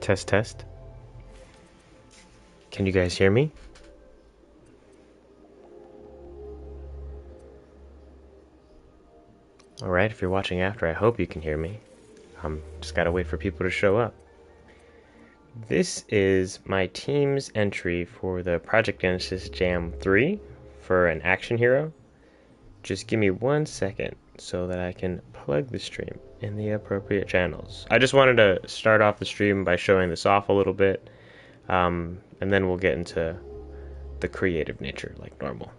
Test, test. Can you guys hear me? Alright, if you're watching after, I hope you can hear me. Just gotta wait for people to show up. This is my team's entry for the Project Genesis Jam 3 for an action hero. Just give me 1 second so that I can plug the stream in the appropriate channels. I just wanted to start off the stream by showing this off a little bit, and then we'll get into the creative nature like normal.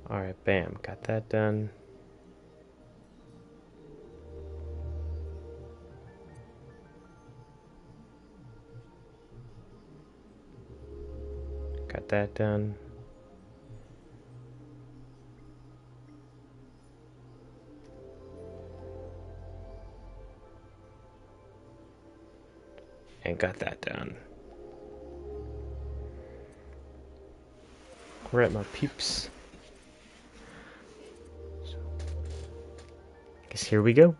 Alright, bam, got that done. Got that done. And got that done. Alright, my peeps. Guess here we go.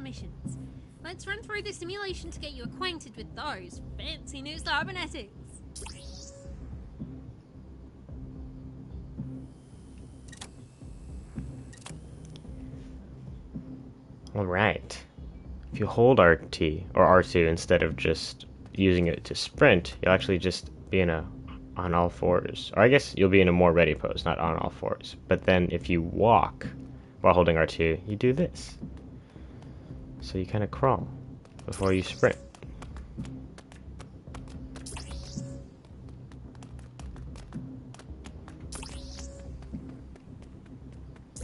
Missions. Let's run through the simulation to get you acquainted with those fancy new cybernetics. Alright. If you hold RT or R2 instead of just using it to sprint, you'll actually just be in a on all fours. Or I guess you'll be in a more ready pose, not on all fours. But then if you walk while holding R2, you do this. So you kind of crawl before you sprint.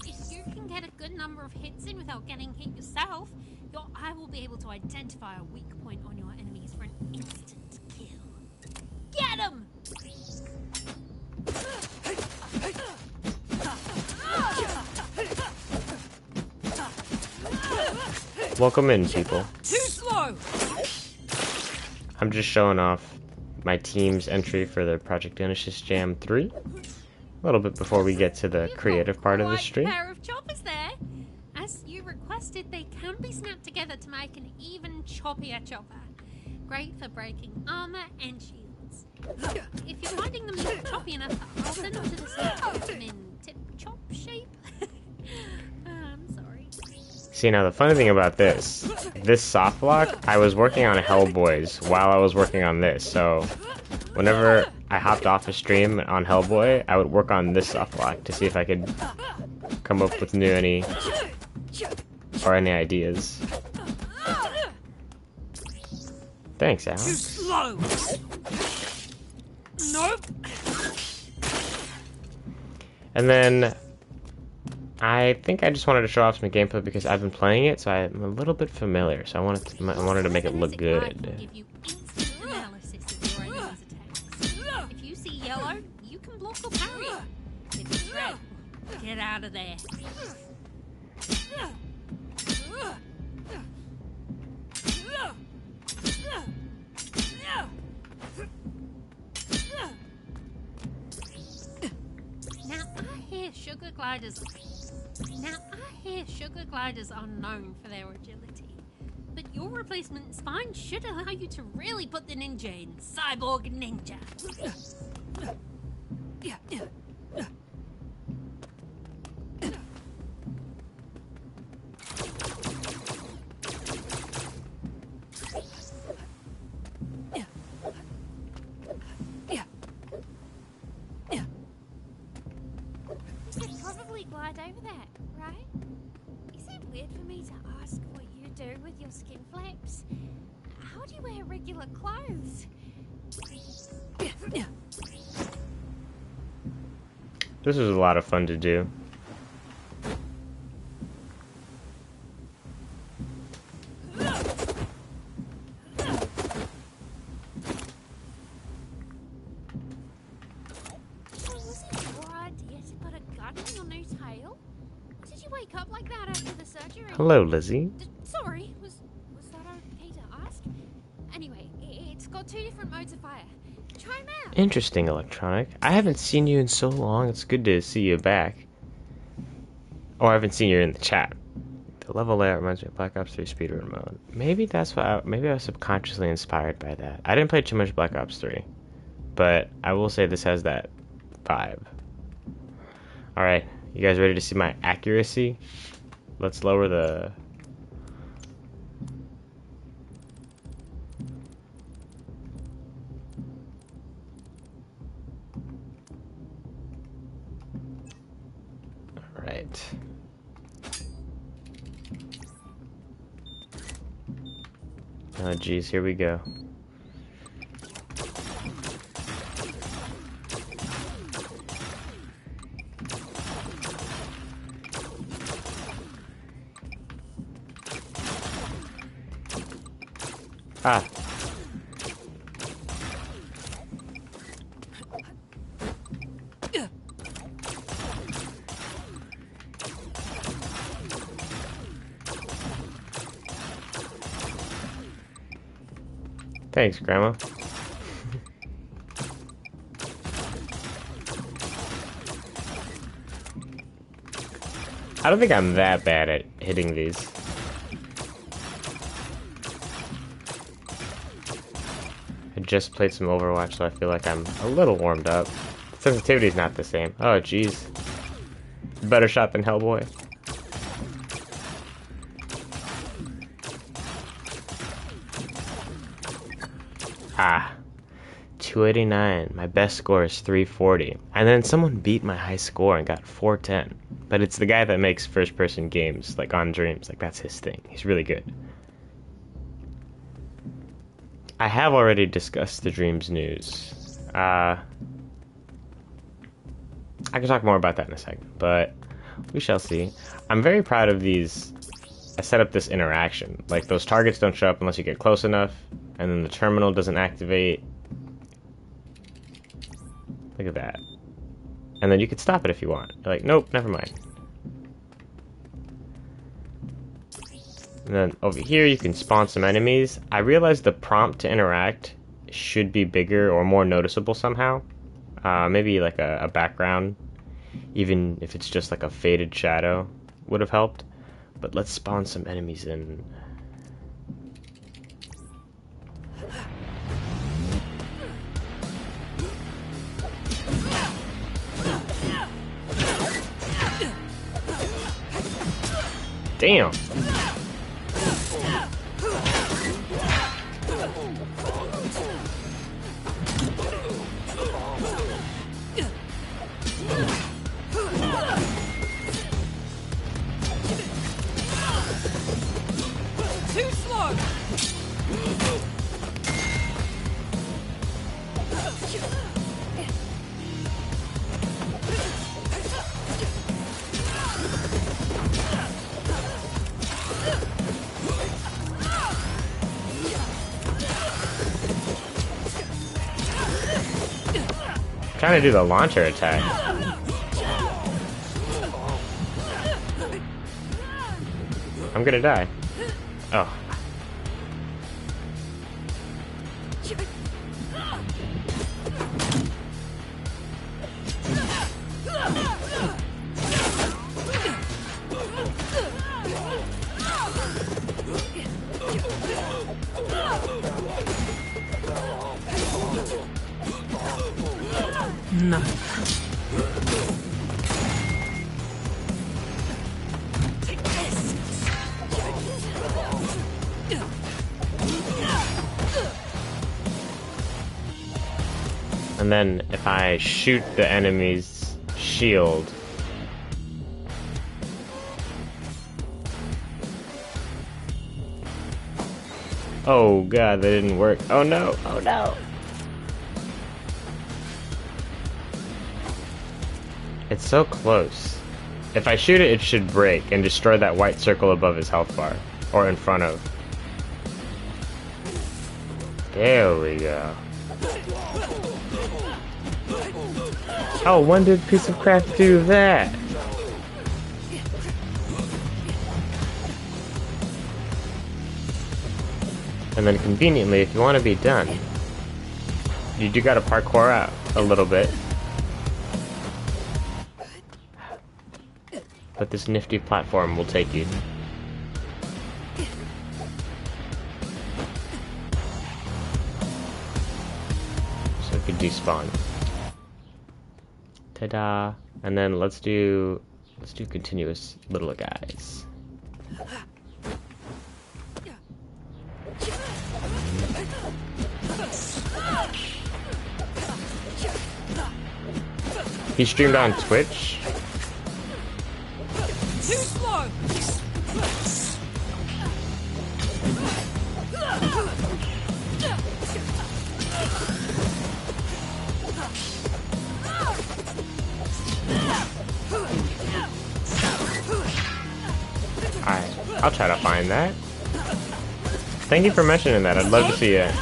If you can get a good number of hits in without getting hit yourself, your eye will be able to identify a weak point on your enemies for an instant kill. Get 'em! Welcome in, people. Too slow. I'm just showing off my team's entry for the Project Genesis Jam 3. A little bit before we get to the creative part of the stream. Pair of choppers there. As you requested, they can be snapped together to make an even choppier chopper. Great for breaking armor and shields. If you're finding them not choppy enough, I'll send them to the snap to put them in tip-chop shape. I'm sorry. See, now the funny thing about this soft block, I was working on Hellboys while I was working on this, so whenever I hopped off a stream on Hellboy, I would work on this soft block to see if I could come up with any ideas. Thanks, Alex. Too slow. Nope. And then I think I just wanted to show off some gameplay because I've been playing it, so I'm a little bit familiar. So I wanted to make it look good. Give you instant analysis of your enemy's attacks. If you see yellow, you can block or parry. If it's red, get out of there. Sugar gliders are known for their agility, but your replacement spine should allow you to really put the ninja in Cyborg Ninja. glide over that, right? Is it weird for me to ask what you do with your skin flaps? How do you wear regular clothes? This was a lot of fun to do. Hello, Lizzie. Sorry, was that okay to ask? Anyway, it's got 2 different modes of fire. Try them out. Interesting, Electronic. I haven't seen you in so long. It's good to see you back. Oh, I haven't seen you in the chat. The level layout reminds me of Black Ops 3 speedrun mode. Maybe that's why. Maybe I was subconsciously inspired by that. I didn't play too much Black Ops 3, but I will say this has that vibe. All right, you guys ready to see my accuracy? Let's lower the... All right. Oh geez, here we go. Ah. Thanks, Grandma. I don't think I'm that bad at hitting these. I just played some Overwatch, so I feel like I'm a little warmed up. Sensitivity's not the same. Oh, jeez. Better shot than Hellboy. Ah. 289. My best score is 340. And then someone beat my high score and got 410. But it's the guy that makes first-person games, like on Dreams. Like, that's his thing. He's really good. I have already discussed the Dreams news. I can talk more about that in a second, but we shall see. I'm very proud of these. I set up this interaction. Like, those targets don't show up unless you get close enough, and then the terminal doesn't activate. Look at that. And then you could stop it if you want. You're like, nope, never mind. And then over here you can spawn some enemies. I realized the prompt to interact should be bigger or more noticeable somehow. Maybe like a background, even if it's just like a faded shadow, would have helped. But let's spawn some enemies in. Damn! Too slow! Trying to do the launcher attack. I'm gonna die. Oh. No. And then if I shoot the enemy's shield, Oh god, that didn't work. Oh no, oh no. It's so close. If I shoot it, it should break and destroy that white circle above his health bar. Or in front of. There we go. Oh, when did Piece of Craft do that? And then conveniently, if you want to be done, you do gotta parkour out a little bit. But this nifty platform will take you. So it could despawn. Ta-da! And then let's do continuous little guys. He streamed on Twitch. Too slow. I'll try to find that. Thank you for mentioning that. I'd love to see it.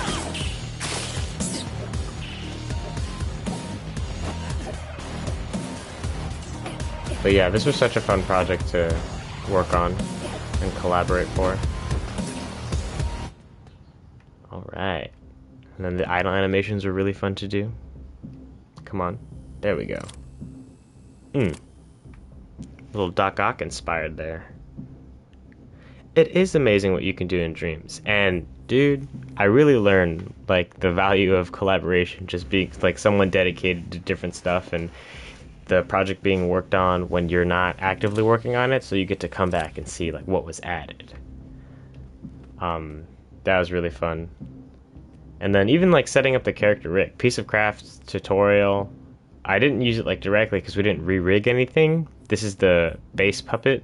But yeah, this was such a fun project to work on and collaborate for. Alright. And then the idle animations were really fun to do. Come on. There we go. Little Doc Ock inspired there. It is amazing what you can do in dreams. And dude, I really learned like the value of collaboration, just being like someone dedicated to different stuff and the project being worked on when you're not actively working on it, so you get to come back and see like what was added. That was really fun. And then even like setting up the character Rick, Piece of Craft's tutorial, I didn't use it like directly because we didn't re-rig anything. This is the base puppet,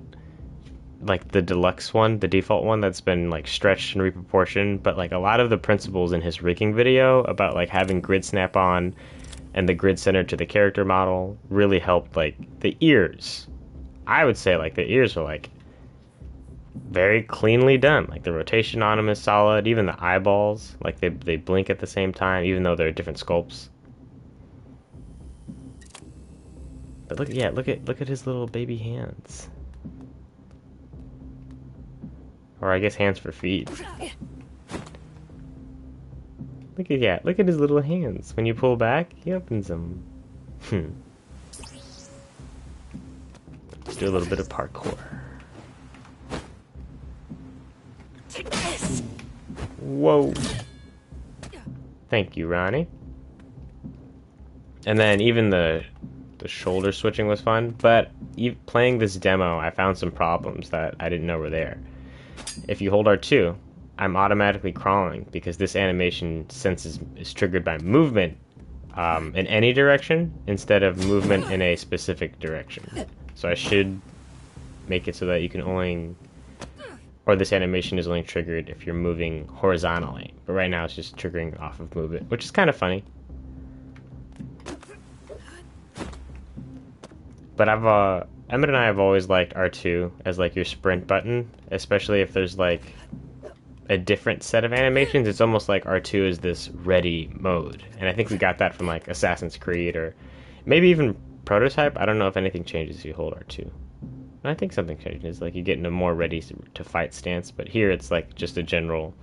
like the deluxe one, the default one that's been like stretched and reproportioned, but like a lot of the principles in his rigging video about like having grid snap on and the grid center to the character model really helped. Like the ears, I would say like the ears are like very cleanly done. Like the rotation on them is solid. Even the eyeballs, like they blink at the same time, even though they're different sculpts. But look at his little baby hands. Or I guess hands for feet. Look at his little hands. When you pull back, he opens them. Let's do a little bit of parkour. Take this. Whoa. Thank you, Ronnie. And then even the shoulder switching was fun, but playing this demo, I found some problems that I didn't know were there. If you hold R2, I'm automatically crawling because this animation sense is triggered by movement in any direction instead of movement in a specific direction. So I should make it so that you can only, or this animation is only triggered if you're moving horizontally. But right now it's just triggering off of movement, which is kind of funny. But Emmett and I have always liked R2 as like your sprint button, especially if there's like a different set of animations. It's almost like R2 is this ready mode, and I think we got that from like Assassin's Creed or maybe even Prototype. I don't know if anything changes if you hold R2. I think something changes, like you get in a more ready to fight stance, but here it's like just a general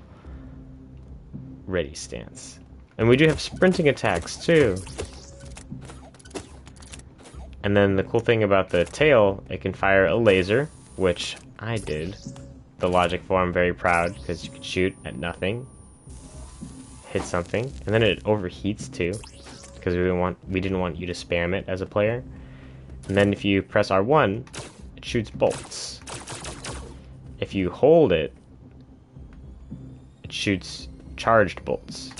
ready stance. And we do have sprinting attacks too. And then the cool thing about the tail, it can fire a laser, which I did the logic for. I'm very proud because you can shoot at nothing, hit something, and then it overheats too because we didn't want you to spam it as a player. And then if you press R1, it shoots bolts. If you hold it, it shoots charged bolts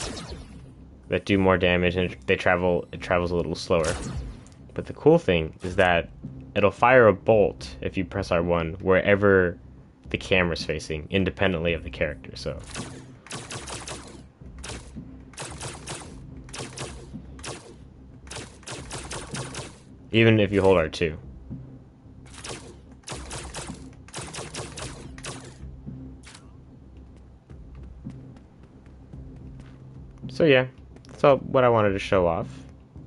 that do more damage, and it travels a little slower. But the cool thing is that it'll fire a bolt if you press R1 wherever the camera's facing, independently of the character. So even if you hold R2. So yeah, that's all what I wanted to show off.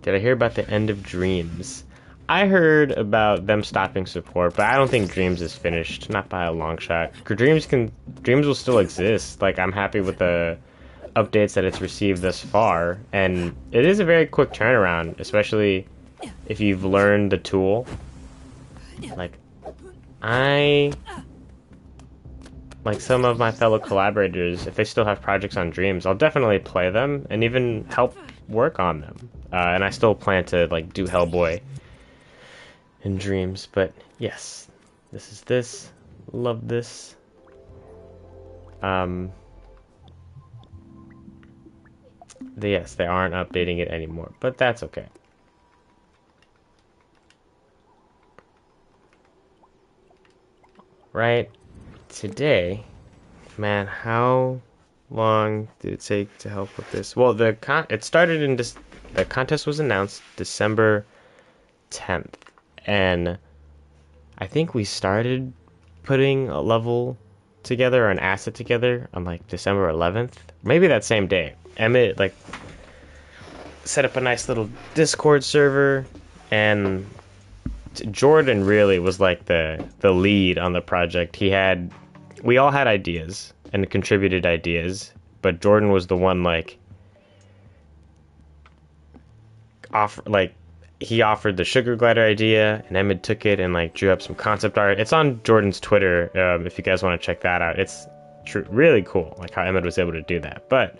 Did I hear about the end of Dreams? I heard about them stopping support, but I don't think Dreams is finished, not by a long shot. Dreams will still exist. Like, I'm happy with the updates that it's received thus far, and it is a very quick turnaround, especially if you've learned the tool. Like, like some of my fellow collaborators, if they still have projects on Dreams, I'll definitely play them and even help work on them. And I still plan to like do Hellboy in Dreams, but yes, this is this. Love this. Yes, they aren't updating it anymore, but that's okay. Right, today, man, how long did it take to help with this? Well, it started in the contest was announced December 10th, and I think we started putting a level together or an asset together on like December 11th, maybe that same day. Emmett like set up a nice little Discord server, and Jordan really was like the lead on the project. We all had ideas and contributed ideas, but Jordan was the one he offered the sugar glider idea, and Emmett took it and like drew up some concept art. It's on Jordan's Twitter, if you guys want to check that out. It's really cool, like how Emmett was able to do that. But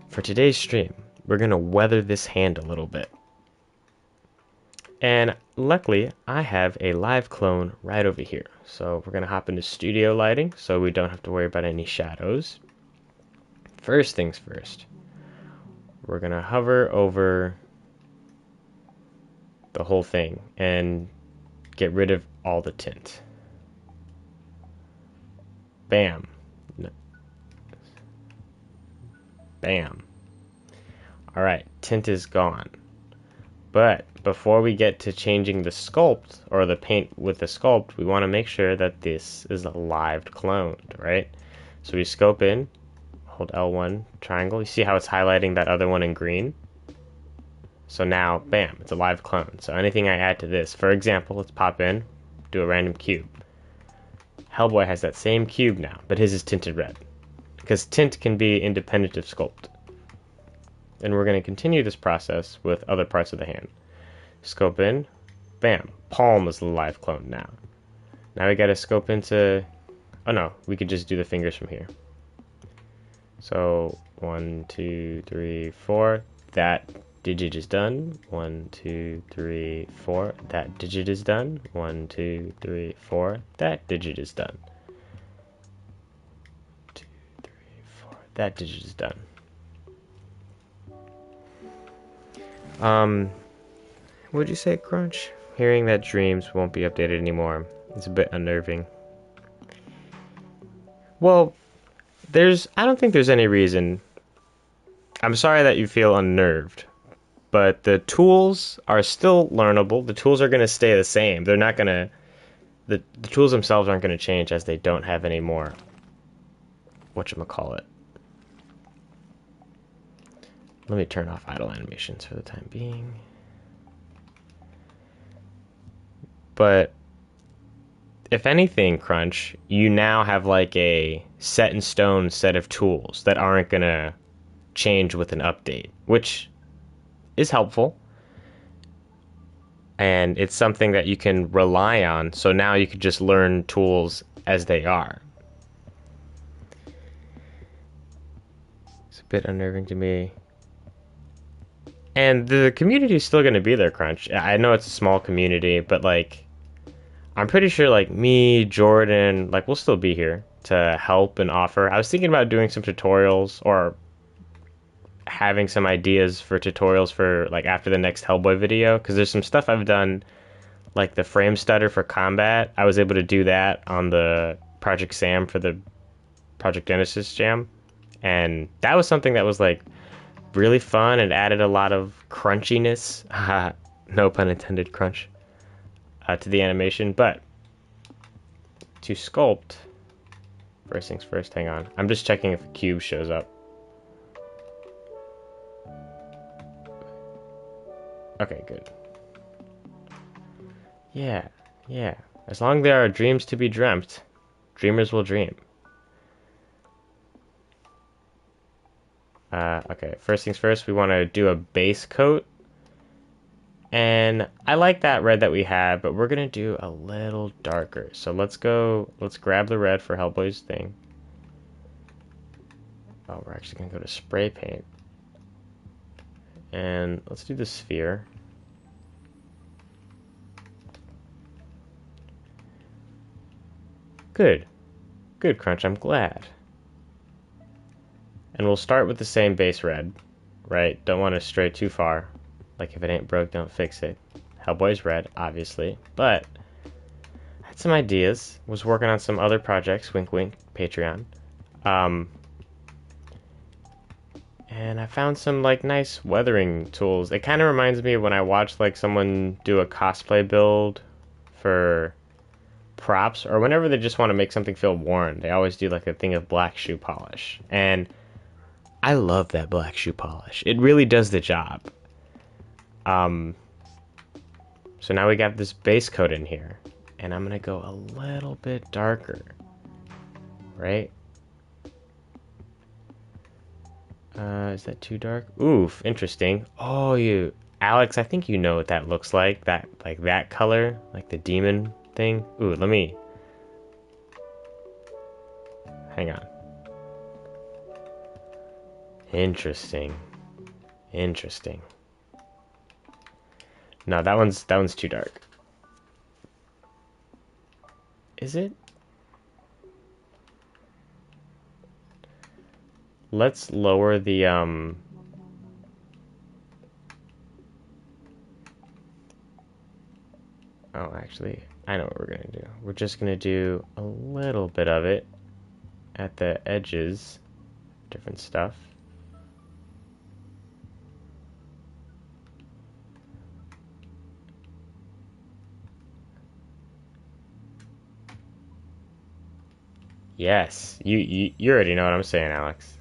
for today's stream, we're gonna weather this hand a little bit. And luckily, I have a live clone right over here. So we're gonna hop into studio lighting so we don't have to worry about any shadows. First things first, we're gonna hover over the whole thing and get rid of all the tint. Bam. Bam. Alright, tint is gone. But before we get to changing the sculpt or the paint with the sculpt, we want to make sure that this is a live cloned, right? So we scope in, hold L1, triangle. You see how it's highlighting that other one in green? So now, bam, it's a live clone. So anything I add to this, for example, let's pop in, do a random cube. Hellboy has that same cube now, but his is tinted red, because tint can be independent of sculpt. And we're going to continue this process with other parts of the hand. Scope in, bam, palm is the live clone now. Now we got to scope into, oh no, we could just do the fingers from here. So 1, 2, 3, 4, that digit is done. 1, 2, 3, 4, that digit is done. 1, 2, 3, 4, that digit is done. 2, 3, 4, that digit is done. What'd you say, Crunch? Hearing that Dreams won't be updated anymore. It's a bit unnerving. Well, I don't think there's any reason. I'm sorry that you feel unnerved, but the tools are still learnable. The tools are going to stay the same. They're not going to, the tools themselves aren't going to change as they don't have any more, whatchamacallit. Let me turn off idle animations for the time being. But if anything, Crunch, you now have like a set in stone set of tools that aren't going to change with an update, which is helpful. And it's something that you can rely on. So now you can just learn tools as they are. It's a bit unnerving to me. And the community is still going to be there, Crunch. I know it's a small community, but like, I'm pretty sure like me, Jordan, like we'll still be here to help and offer. I was thinking about doing some tutorials or having some ideas for tutorials for like after the next Hellboy video, because there's some stuff I've done, like the frame stutter for combat. I was able to do that on the Project Sam for the Project Genesis jam, and that was something that was like really fun and added a lot of crunchiness no pun intended, crunch to the animation. But to sculpt, first things first, hang on. I'm just checking if a cube shows up. Okay, good. Yeah, yeah. As long as there are dreams to be dreamt, dreamers will dream. Okay, first things first, we want to do a base coat. And I like that red that we had, but we're going to do a little darker. So let's grab the red for Hellboy's thing. Oh, we're actually going to go to spray paint. And let's do the sphere. Good. Good, Crunch, I'm glad. And we'll start with the same base red, right? Don't want to stray too far. Like, if it ain't broke, don't fix it. Hellboy's red, obviously. But I had some ideas. Was working on some other projects. Wink, wink. Patreon. And I found some, like, nice weathering tools. It kind of reminds me of when I watched, like, someone do a cosplay build for props. Or whenever they just want to make something feel worn. They always do, like, a thing of black shoe polish. And I love that black shoe polish. It really does the job. So now we got this base coat in here, and I'm gonna go a little bit darker, right? Is that too dark? Oof, interesting. Oh, Alex, I think you know what that looks like. That color, like the demon thing. Ooh, hang on. Interesting. No, that one's too dark. Is it? Let's lower the Oh, actually, I know what we're gonna do. We're just gonna do a little bit of it at the edges, different stuff. Yes, you already know what I'm saying, Alex.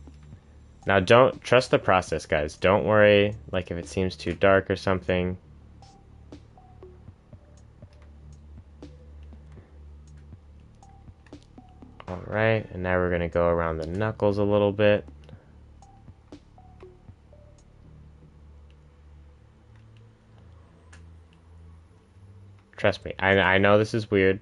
Now don't trust the process, guys. Don't worry, like if it seems too dark or something. Alright, and now we're gonna go around the knuckles a little bit. Trust me, I know this is weird.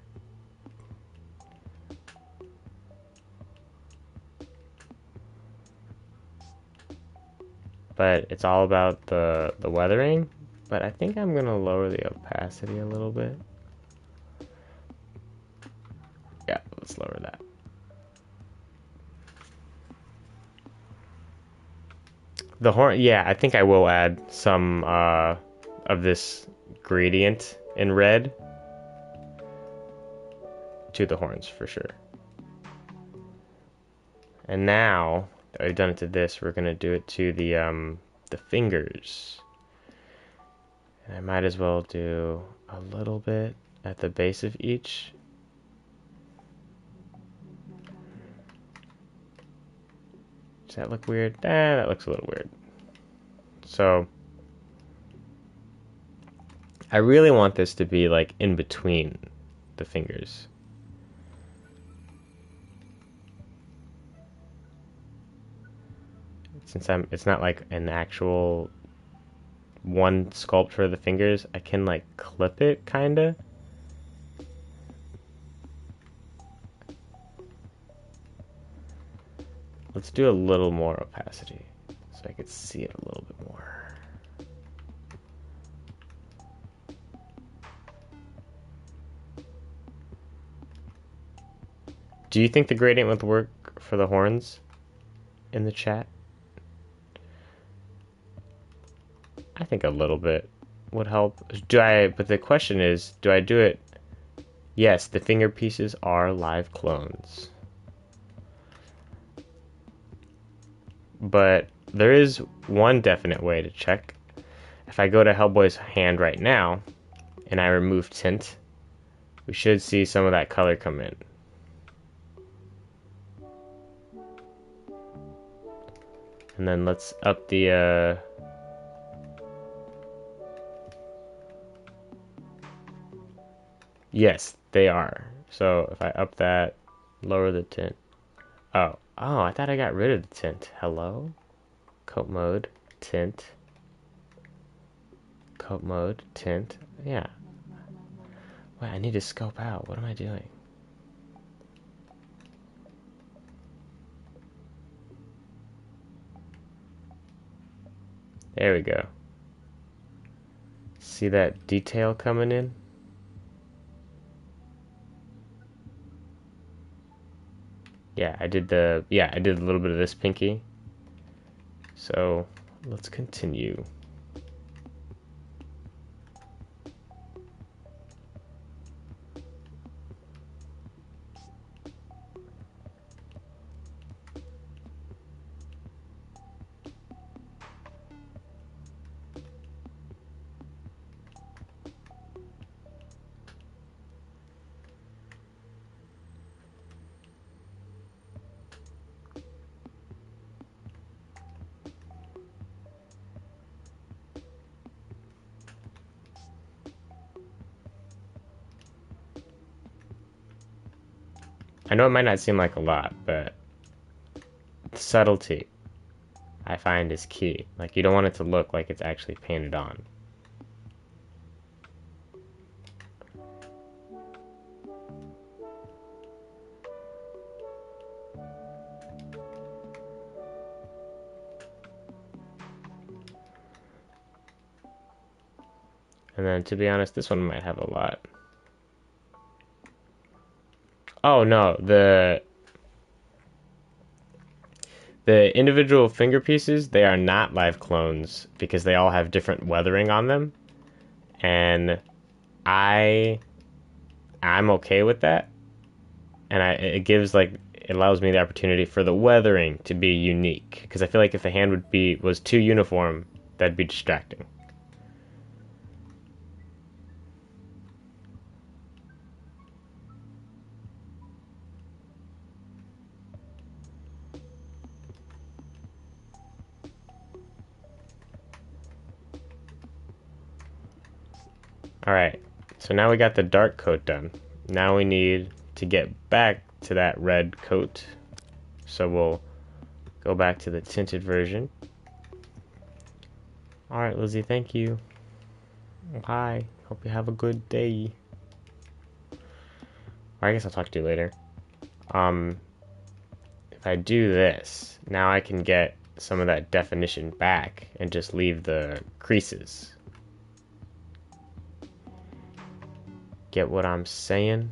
But it's all about the weathering. But I think I'm gonna lower the opacity a little bit. Yeah, let's lower that. The horn, yeah, I think I will add some of this gradient in red to the horns for sure. And now that we've done it to this, we're gonna do it to the fingers. And I might as well do a little bit at the base of each. Does that look weird? That looks a little weird. So I really want this to be like in between the fingers. Since it's not like an actual one sculpt for the fingers, I can like clip it kinda. Let's do a little more opacity so I could see it a little bit more. Do you think the gradient would work for the horns in the chat? I think a little bit would help. But the question is, do I do it? Yes, the finger pieces are live clones. But there is one definite way to check, If I go to Hellboy's hand right now, and I remove tint, we should see some of that color come in. And then let's up the, yes, they are. So if I up that, lower the tint. Oh, I thought I got rid of the tint. Hello? Coat mode, tint. Coat mode, tint. Yeah. Wait, I need to scope out. What am I doing? There we go. See that detail coming in? Yeah, I did a little bit of this pinky. So let's continue. I know it might not seem like a lot, but subtlety I find is key. Like, you don't want it to look like it's actually painted on. And then, to be honest, this one might have a lot. Oh no, the individual finger pieces, they are not live clones because they all have different weathering on them. And I'm okay with that. And it gives, like, it allows me the opportunity for the weathering to be unique, because I feel like if the hand was too uniform, that'd be distracting. Alright, so now we got the dark coat done. Now we need to get back to that red coat. So we'll go back to the tinted version. Alright, Lizzie, thank you. Bye. Hope you have a good day. Or I guess I'll talk to you later. If I do this, now I can get some of that definition back and just leave the creases. Get what I'm saying?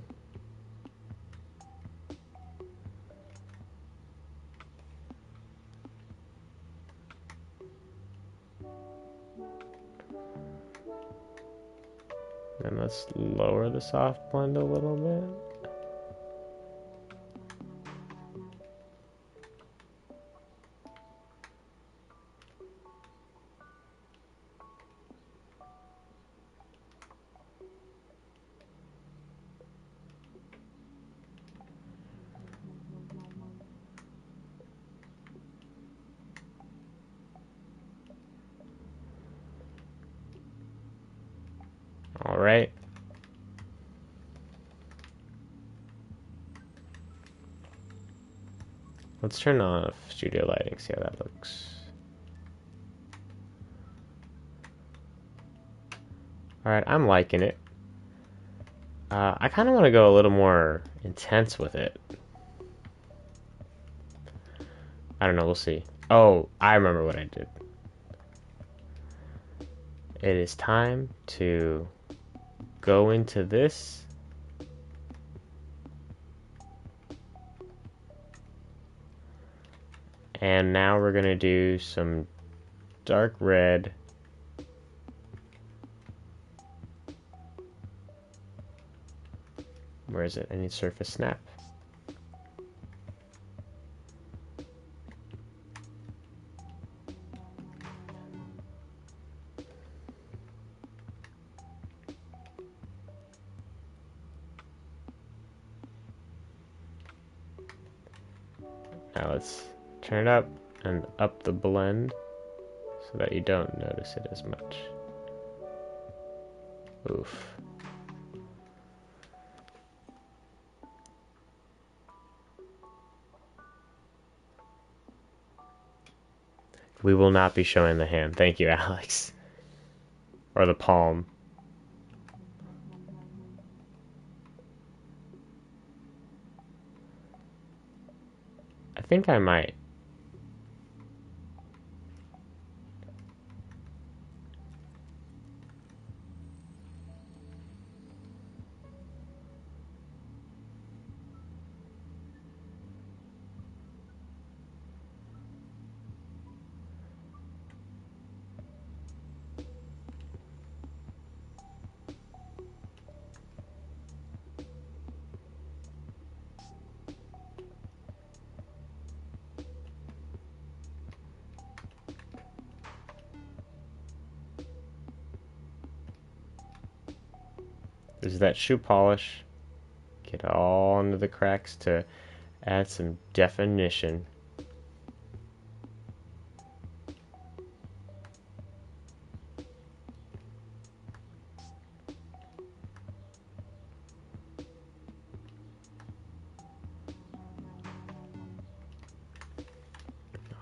Then let's lower the soft blend a little bit. All right. Let's turn off studio lighting, see how that looks. All right, I'm liking it. I kind of want to go a little more intense with it. I don't know, we'll see. Oh, I remember what I did. It is time to go into this. And now we're going to do some dark red. Where is it? I need surface snap. Now let's turn it up and up the blend so that you don't notice it as much. Oof. We will not be showing the hand. Thank you, Alex. Or the palm. I think I might. There's that shoe polish. Get all into the cracks to add some definition.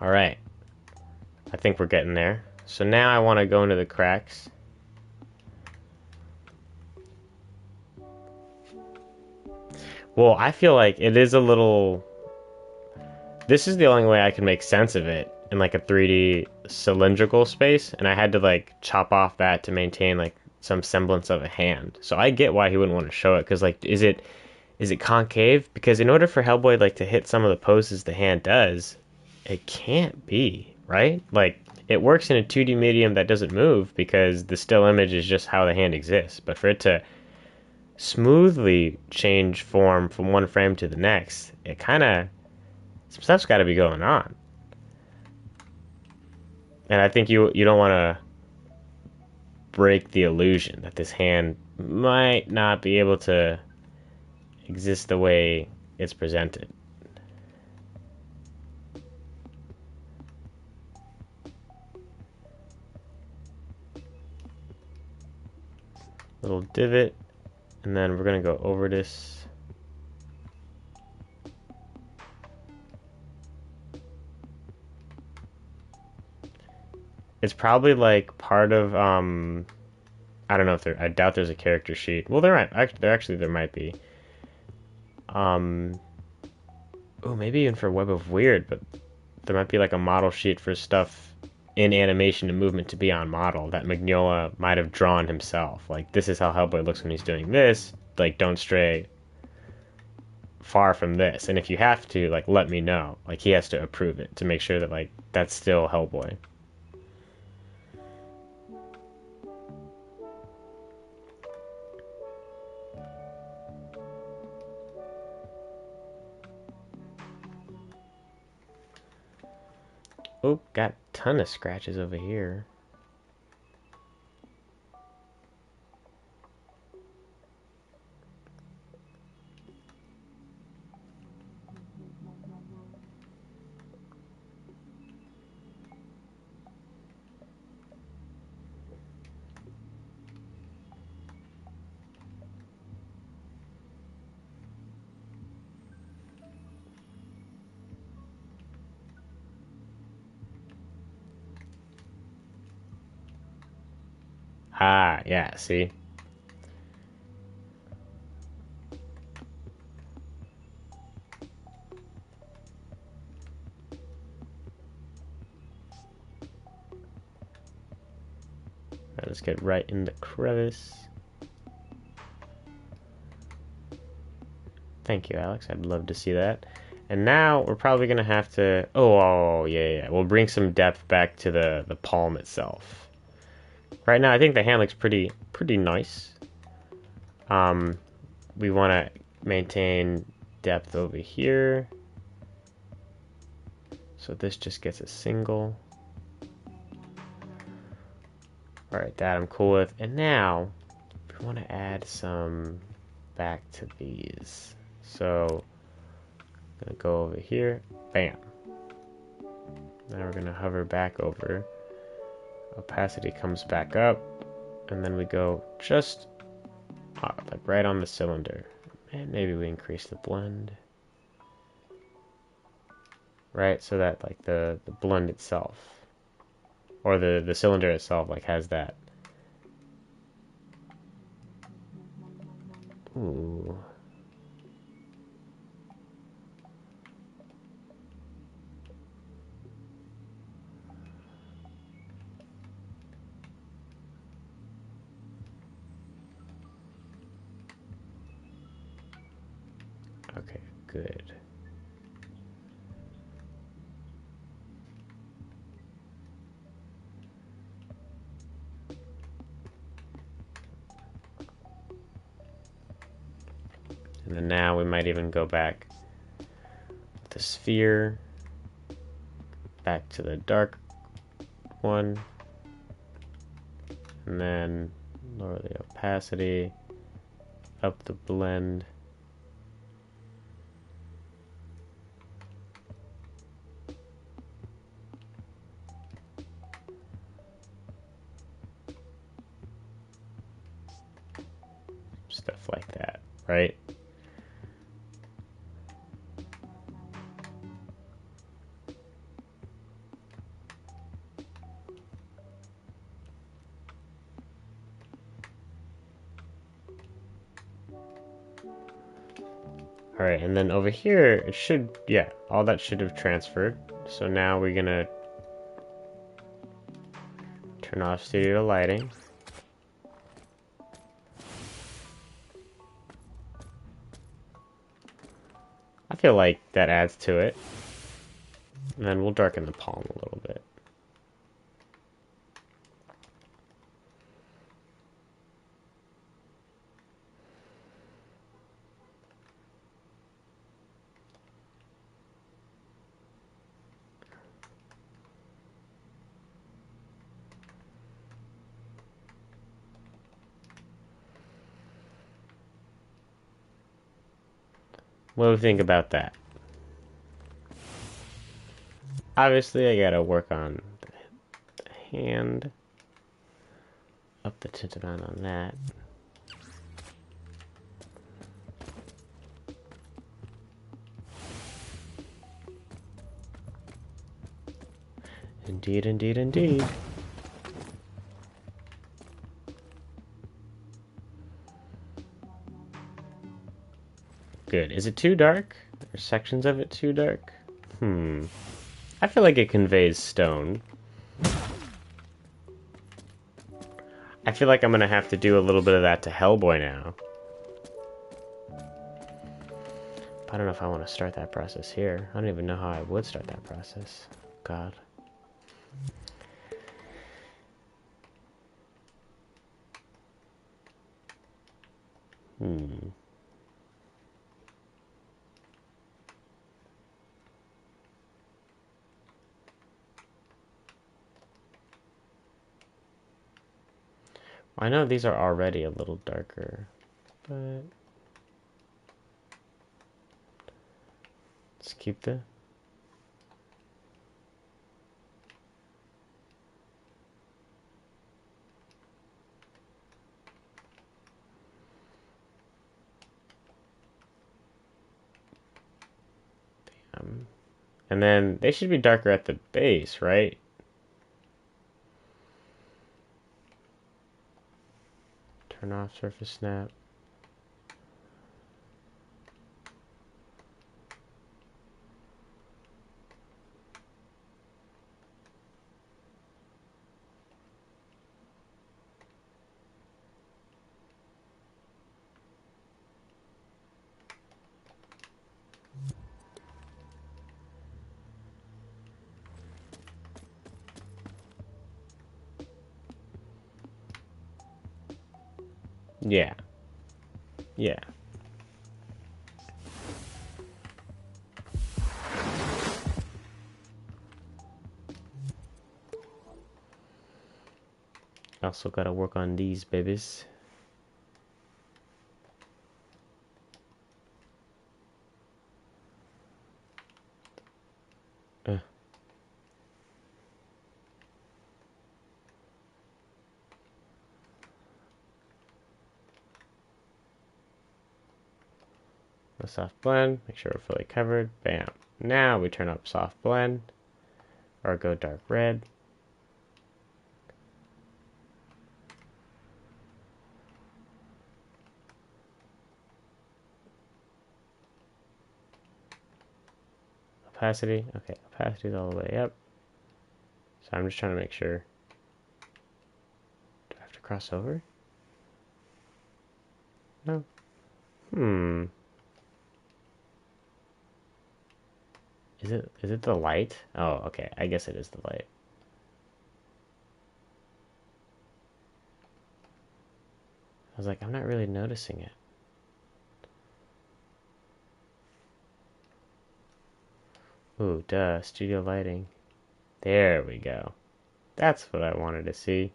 All right. I think we're getting there. So now I want to go into the cracks. Well, I feel like it is a little... This is the only way I can make sense of it in like a 3D cylindrical space, and I had to like chop off that to maintain like some semblance of a hand. So I get why he wouldn't want to show it, because like, is it concave? Because in order for Hellboy like to hit some of the poses the hand does, it can't be, right? Like, it works in a 2D medium that doesn't move because the still image is just how the hand exists. But for it to smoothly change form from one frame to the next, it kind of... some stuff's got to be going on. And I think you don't want to break the illusion that this hand might not be able to exist the way it's presented. Little divot, and then we're gonna go over this. It's probably like part of I don't know if there... I doubt there's a character sheet. Well, there might be. Oh, maybe even for Web of Weird, but there might be like a model sheet for stuff in animation and movement to be on model that Mignola might have drawn himself. Like, this is how Hellboy looks when he's doing this. Like, don't stray far from this. And if you have to, like, let me know. Like, he has to approve it to make sure that, like, that's still Hellboy. Oh, got a ton of scratches over here. Ah, yeah, see? Let's get right in the crevice. Thank you, Alex. I'd love to see that. And now we're probably going to have to... Oh, yeah. We'll bring some depth back to the palm itself. Right now, I think the hand looks pretty nice. We want to maintain depth over here. So this just gets a single. Alright, that I'm cool with. And now, we want to add some back to these. So, I'm going to go over here. Bam. Now we're gonna hover back over. Opacity comes back up, and then we go just like right on the cylinder. And maybe we increase the blend. Right, so that like the blend itself, or the cylinder itself, like has that. Ooh. Okay, good. And then now we might even go back with the sphere, back to the dark one, and then lower the opacity, up the blend. Stuff like that, right? Alright, and then over here, it should, yeah, all that should have transferred. So now we're gonna turn off studio lighting. I feel like that adds to it. And then we'll darken the palm a little bit. What do you think about that? Obviously, I gotta work on the hand. Up the tint amount on that. Indeed, indeed, indeed. Good. Is it too dark? Are sections of it too dark? I feel like it conveys stone. I feel like I'm gonna have to do a little bit of that to Hellboy now. I don't know if I want to start that process here. I don't even know how I would start that process. God. I know these are already a little darker, but let's keep the... And then they should be darker at the base, right? Turn off surface snap. Yeah. Yeah. Also gotta work on these babies. The soft blend, make sure we're fully covered. Bam. Now we turn up soft blend, or go dark red. Opacity, okay, opacity's all the way up. So I'm just trying to make sure. Do I have to cross over? No. Is it the light? Oh, okay. I guess it is the light. I was like, I'm not really noticing it. Ooh, duh, studio lighting. There we go. That's what I wanted to see.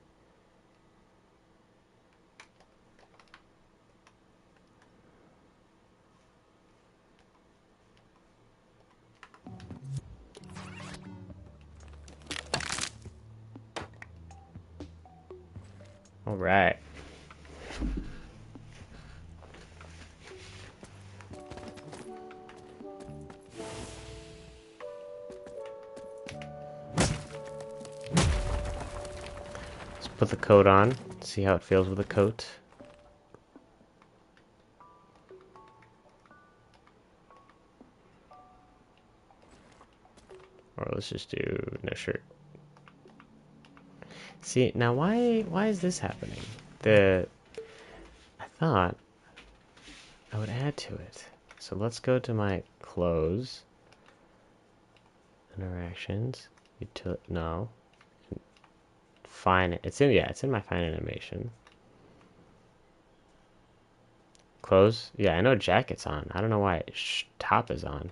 All right. Let's put the coat on, see how it feels with the coat. Or let's just do no shirt. See, now why is this happening? I thought I would add to it. So let's go to my clothes. Interactions. No. Fine. It's in my fine animation. Clothes. Yeah, I know jacket's on. I don't know why top is on.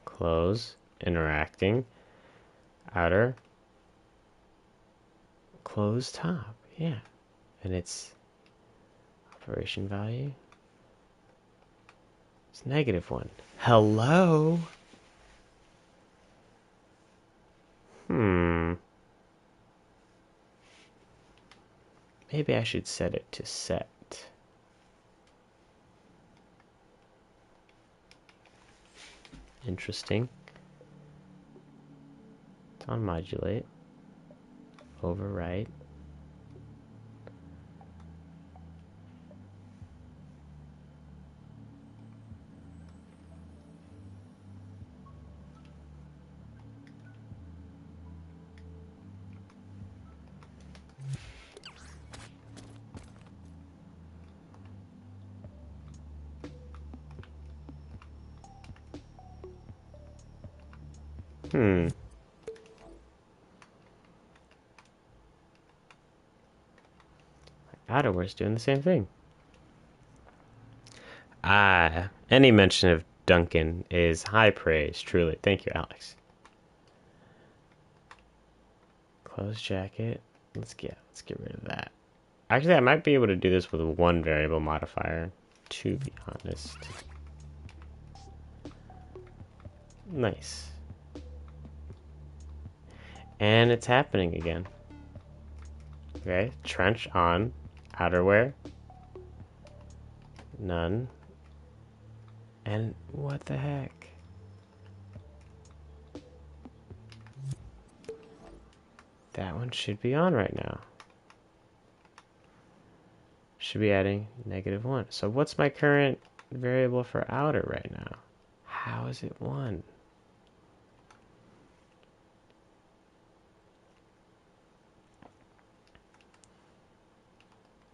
Clothes. Interacting. Outer. Clothes top. Yeah. And it's operation value. It's -1. Hello? Maybe I should set it to set. Interesting. It's on modulate. Overwrite. Outerwear's doing the same thing. Any mention of Duncan is high praise, truly. Thank you, Alex. Clothes jacket. Let's get rid of that. Actually, I might be able to do this with one variable modifier, to be honest. Nice. And it's happening again. Okay, trench on, outerwear. None. And what the heck? That one should be on right now. Should be adding -1. So what's my current variable for outer right now? How is it 1?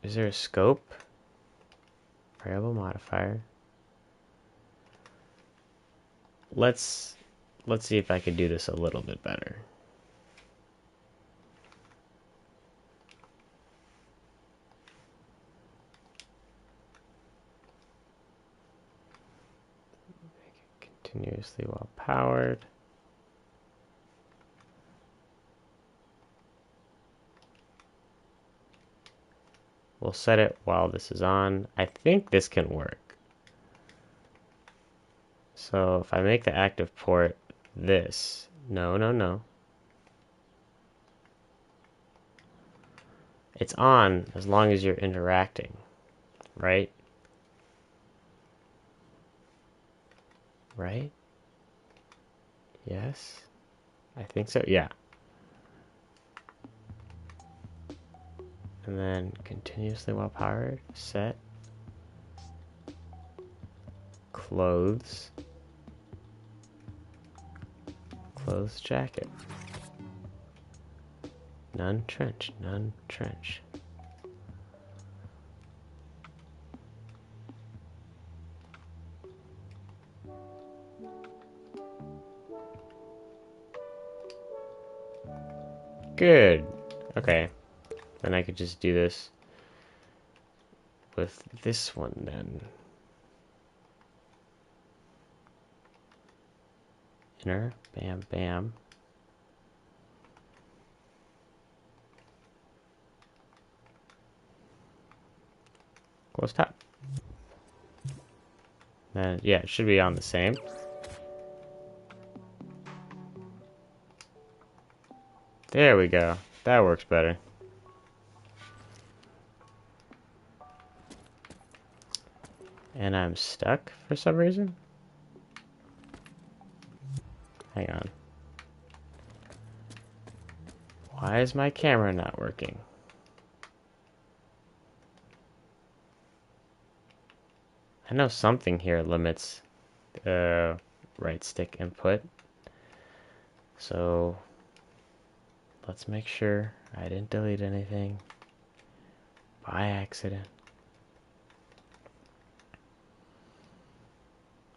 Is there a scope? Variable modifier. Let's see if I can do this a little bit better. Make it continuously while powered. We'll set it while this is on. I think this can work. So if I make the active port this, no. It's on as long as you're interacting, right? Right? Yes? I think so, yeah. And then continuously while powered, set, clothes, clothes jacket. None trench, none trench. Good. Okay. Then I could just do this with this one then. Inner, bam, bam. Close top. Then, yeah, it should be on the same. There we go. That works better. And I'm stuck for some reason. Hang on. Why is my camera not working? I know something here limits right stick input. So let's make sure I didn't delete anything by accident.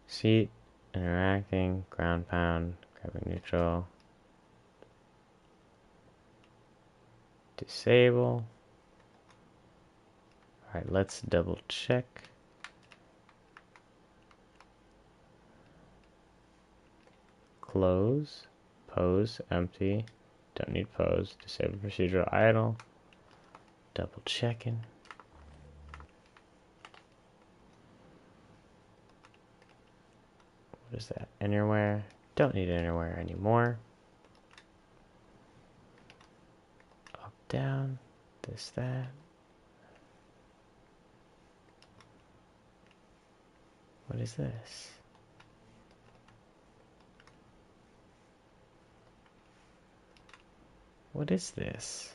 Seat, interacting, ground pound, grabbing neutral, disable. Alright, let's double check. Close, pose, empty, don't need pose, disable procedural idle, double checking. What is that? Innerwear, don't need innerwear anymore. Up, down, this, that. What is this? What is this?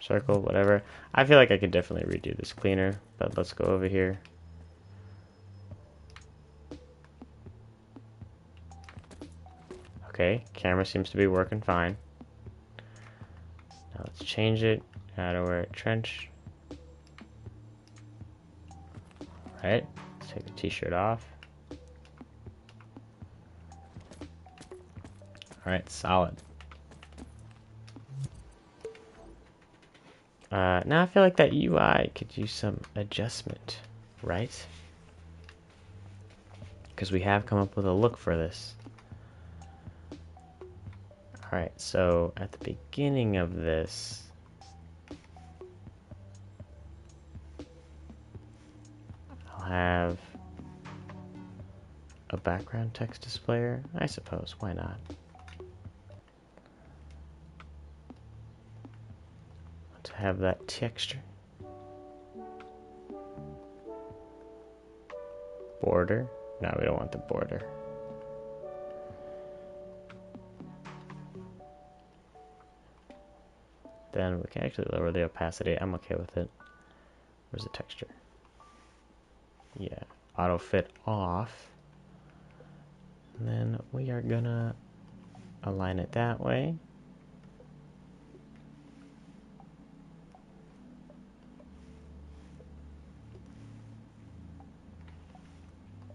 Circle, whatever. I feel like I could definitely redo this cleaner, but let's go over here. Okay, camera seems to be working fine. Now let's change it. Gotta wear a trench. Alright, let's take the t-shirt off. Alright, solid. Now I feel like that UI could use some adjustment, right? Because we have come up with a look for this. Alright, so at the beginning of this, I'll have a background text displayer, I suppose, why not? To have that texture. Border, no, we don't want the border. Then we can actually lower the opacity. I'm okay with it. Where's the texture? Yeah, auto fit off. And then we are gonna align it that way.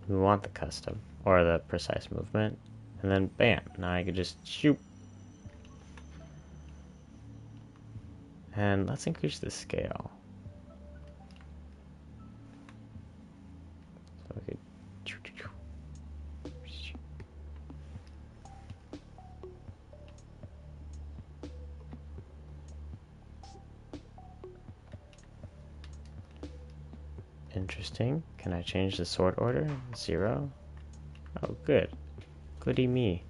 We want the custom or the precise movement. And then bam, now I can just shoot. And let's increase the scale. So we could. Interesting. Can I change the sort order? 0. Oh, good. Goody me.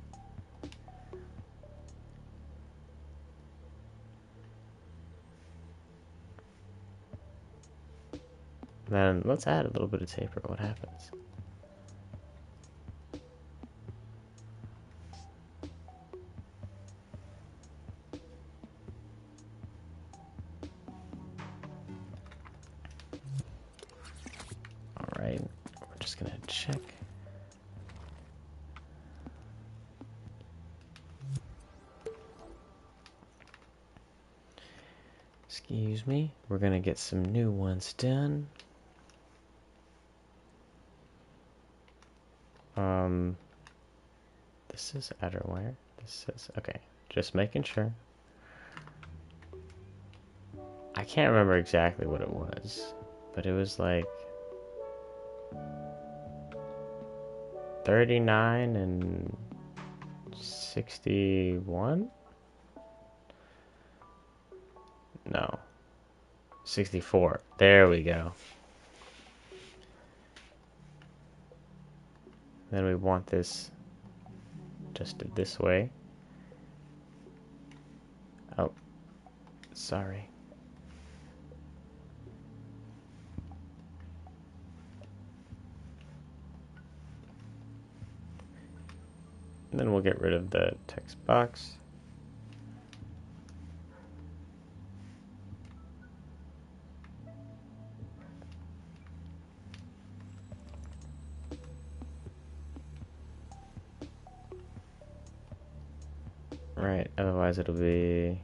Then let's add a little bit of taper. What happens? Alright, we're just gonna check. Excuse me, we're gonna get some new ones done. This is outerwear. This is okay. Just making sure. I can't remember exactly what it was, but it was like 39 and 61? No. 64. There we go. Then we want this just this way. Oh, sorry. And then we'll get rid of the text box. Right, otherwise it'll be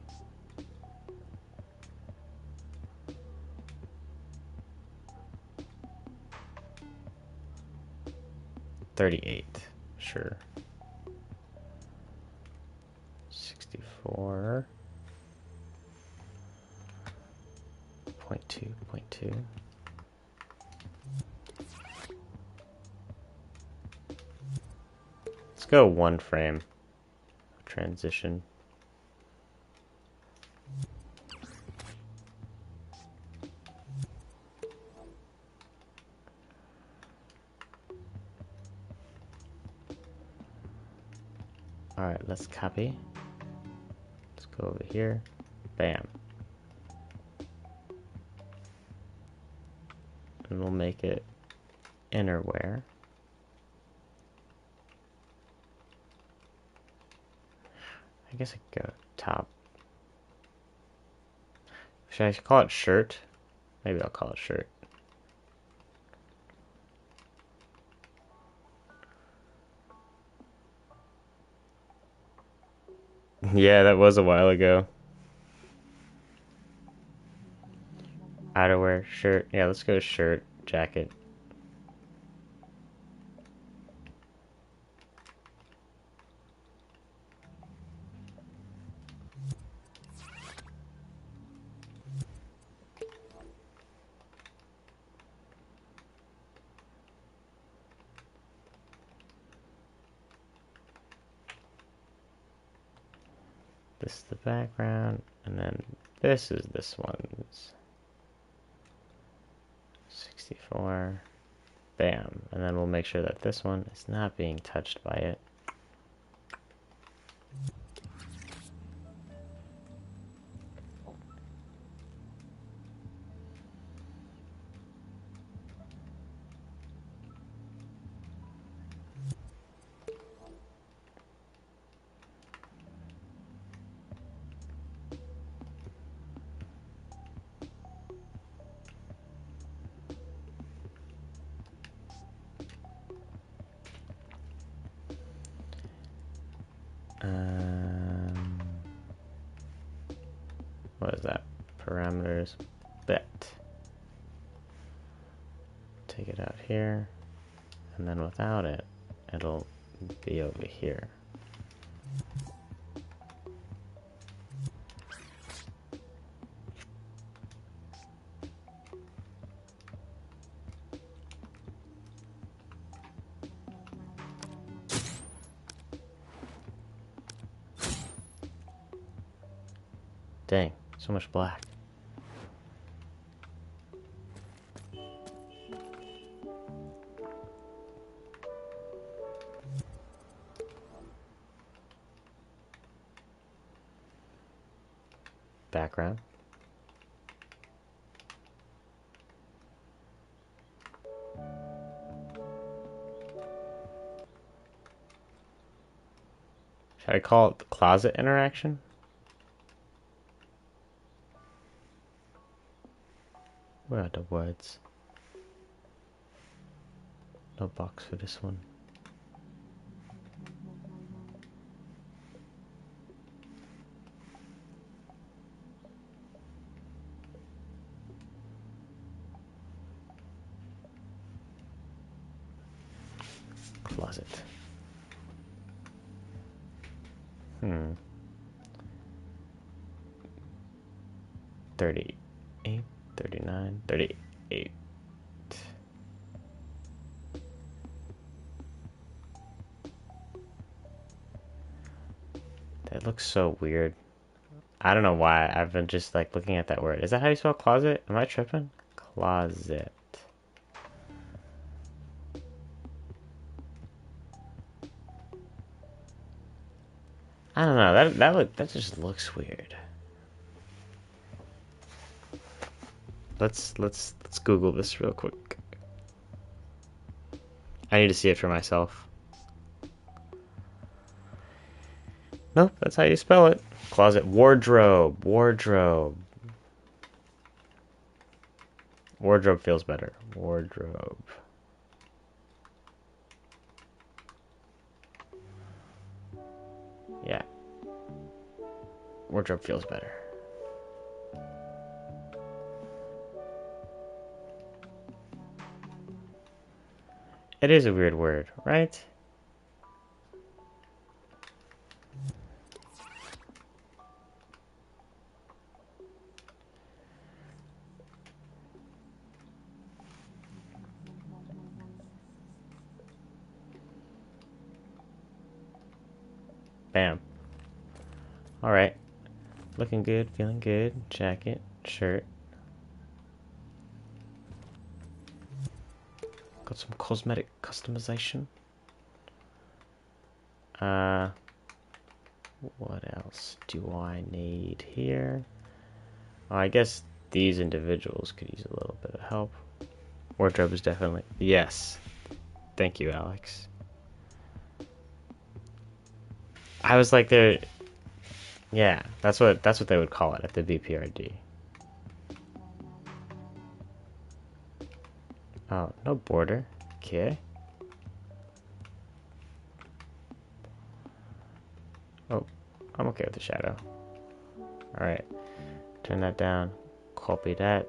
38. Sure. 64. 0.2. Let's go one frame. Transition. Alright, let's copy. Let's go over here. Bam. And we'll make it innerwear. I guess I could go top. Should I call it shirt? Maybe I'll call it shirt. Yeah, that was a while ago. Outerwear, shirt. Yeah, let's go shirt, jacket. This is the background, and then this is this one's 64. Bam. And then we'll make sure that this one is not being touched by it. What is that? Parameters. Bet. Take it out here. And then without it, it'll be over here. Dang, so much black. background. Should I call it the closet interaction? Where are the words? No box for this one. Closet. 38, 39, 38. That looks so weird. I don't know why. I've been just like looking at that word. Is that how you spell closet? Am I tripping? Closet. I don't know. That just looks weird. Let's Google this real quick. I need to see it for myself. Nope, that's how you spell it. Closet. Wardrobe. Wardrobe. Wardrobe feels better. Wardrobe. Yeah. Wardrobe feels better. It is a weird word, right? Bam. Alright. Looking good, feeling good. Jacket, shirt. Got some cosmetic customization. What else do I need here? Oh, I guess these individuals could use a little bit of help. Wardrobe is definitely... Yes. Thank you, Alex. I was like, they're... Yeah, that's what they would call it at the BPRD. Oh, no border. Okay. Oh, I'm okay with the shadow. Alright. Turn that down. Copy that.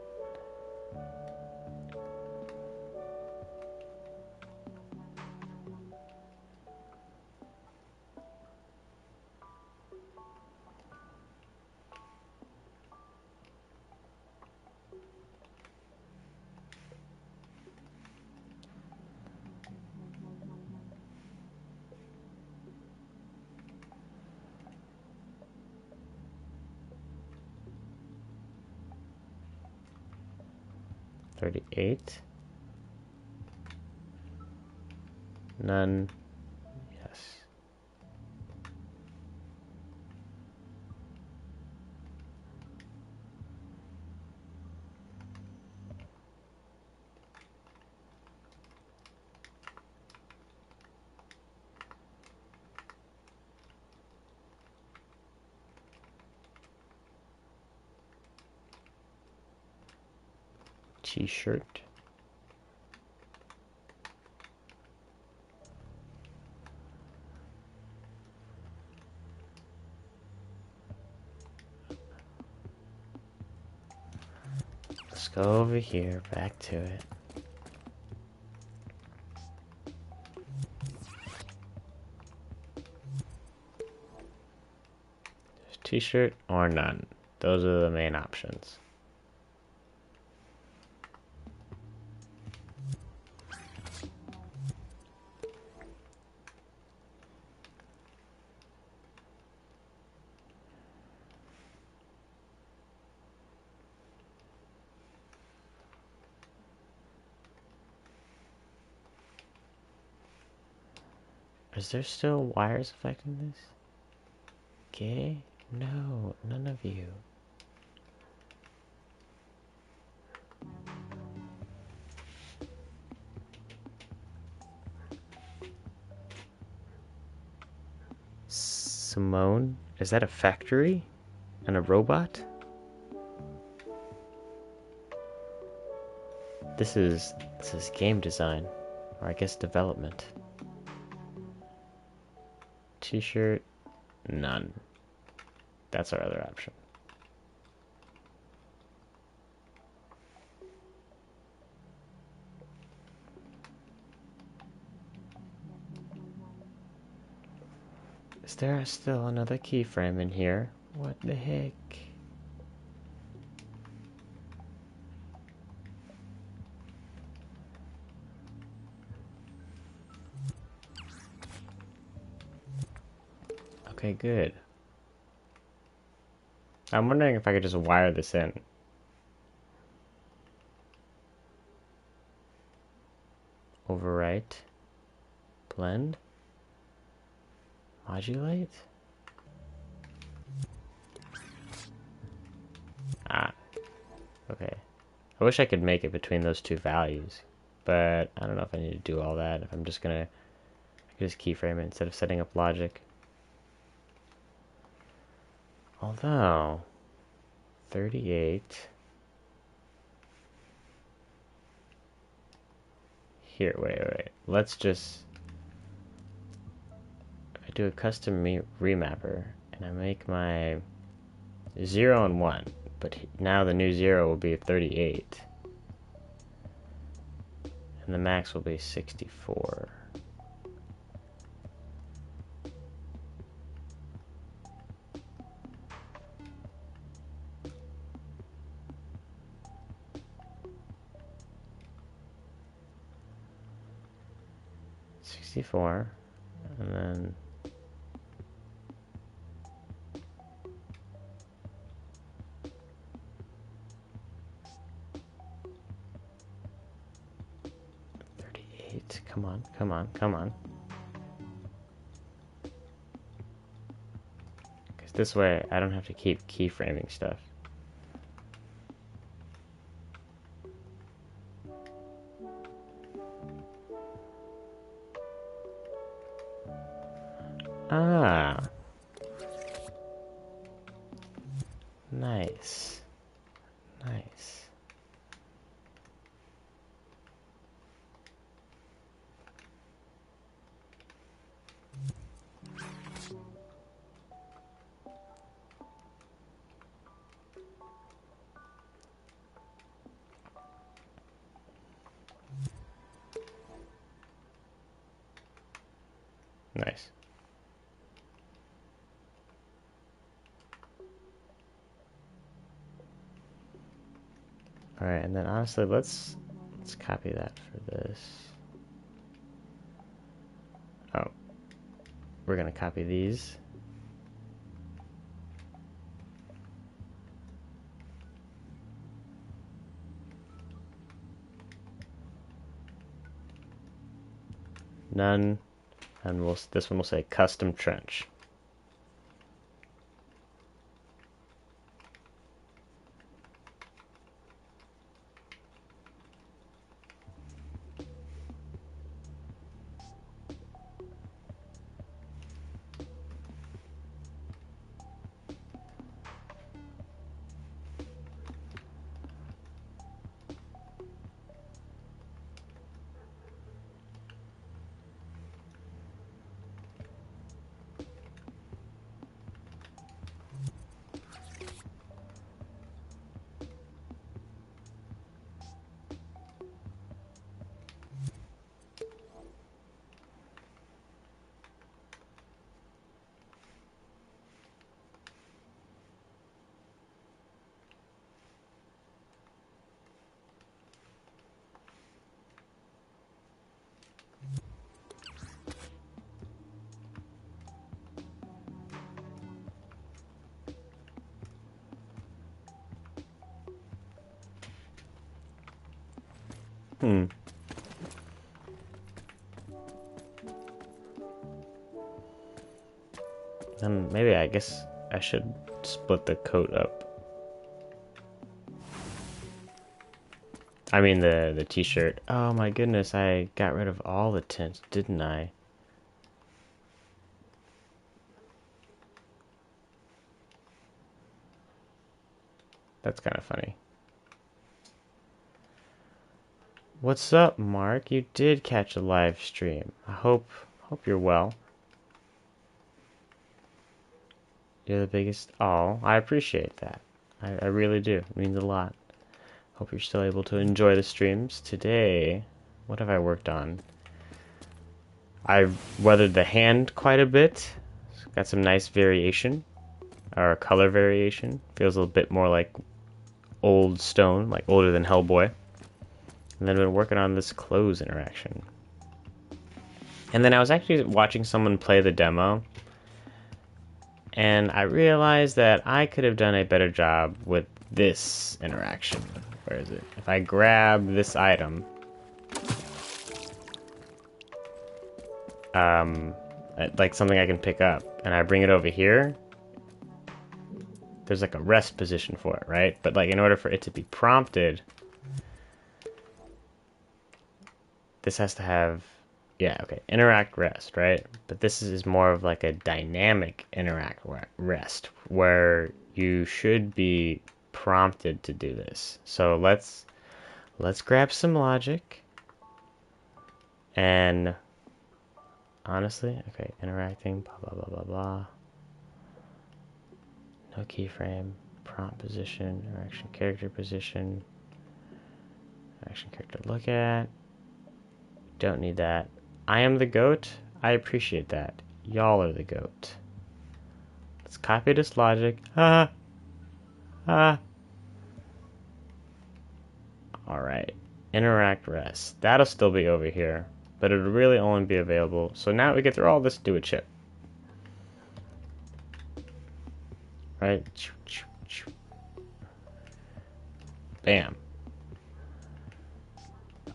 $38. None. Yes. T-shirt. Let's go over here, back to it. T-shirt or none. Those are the main options. Is there still wires affecting this? Okay. No, none of you. Simone? Is that a factory? And a robot? This is game design. Or I guess development. T-shirt? None. That's our other option. Is there still another keyframe in here? What the heck? Okay, good. I'm wondering if I could just wire this in. Overwrite. Blend. Modulate? Ah. Okay. I wish I could make it between those two values. But I don't know if I need to do all that. If I'm just gonna... I could just keyframe it instead of setting up logic. Although... 38... Here, wait. Let's just... If I do a custom remapper, and I make my 0 and 1, but now the new 0 will be 38. And the max will be 64. And then 38. Come on. Because this way I don't have to keep keyframing stuff. Ah. Nice. Nice. Alright, and then honestly, let's copy that for this. Oh. We're gonna copy these. None. And this one will say custom trench. Then maybe I guess I should split the coat up. I mean the t-shirt. Oh my goodness, I got rid of all the tints, didn't I? That's kind of funny. What's up, Mark? You did catch a live stream. I hope you're well. You're the biggest. Oh, I appreciate that. I really do. It means a lot. Hope you're still able to enjoy the streams. Today, what have I worked on? I've weathered the hand quite a bit. Got some nice variation, or color variation. Feels a little bit more like old stone, like older than Hellboy. And then I've been working on this clothes interaction. And then I was actually watching someone play the demo, and I realized that I could have done a better job with this interaction. Where is it? If I grab this item, like something I can pick up, and I bring it over here, there's like a rest position for it, right? But like in order for it to be prompted, this has to have, yeah, okay, interact rest, right? But this is more of like a dynamic interact rest, where you should be prompted to do this. So let's grab some logic, and honestly, okay, interacting, blah blah blah blah blah. No keyframe, prompt position, interaction character position, interaction character look at. Don't need that. I am the goat. I appreciate that. Y'all are the goat. Let's copy this logic. Alright. Interact rest. That'll still be over here, but it'll really only be available. So now we get through all this, do a chip. Right? Bam.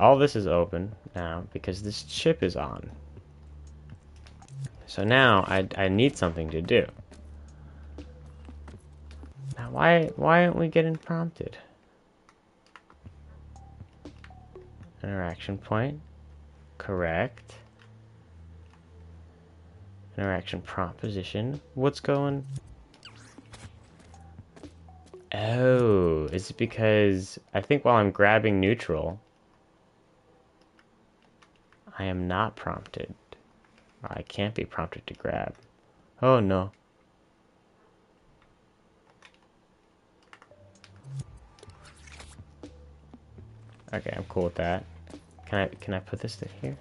All this is open now because this chip is on. So now I need something to do. Now why aren't we getting prompted? Interaction point. Correct. Interaction prompt position. What's going? Oh, is it because I think while I'm grabbing neutral, I am not prompted. I can't be prompted to grab. Oh no. Okay, I'm cool with that. Can I put this in here?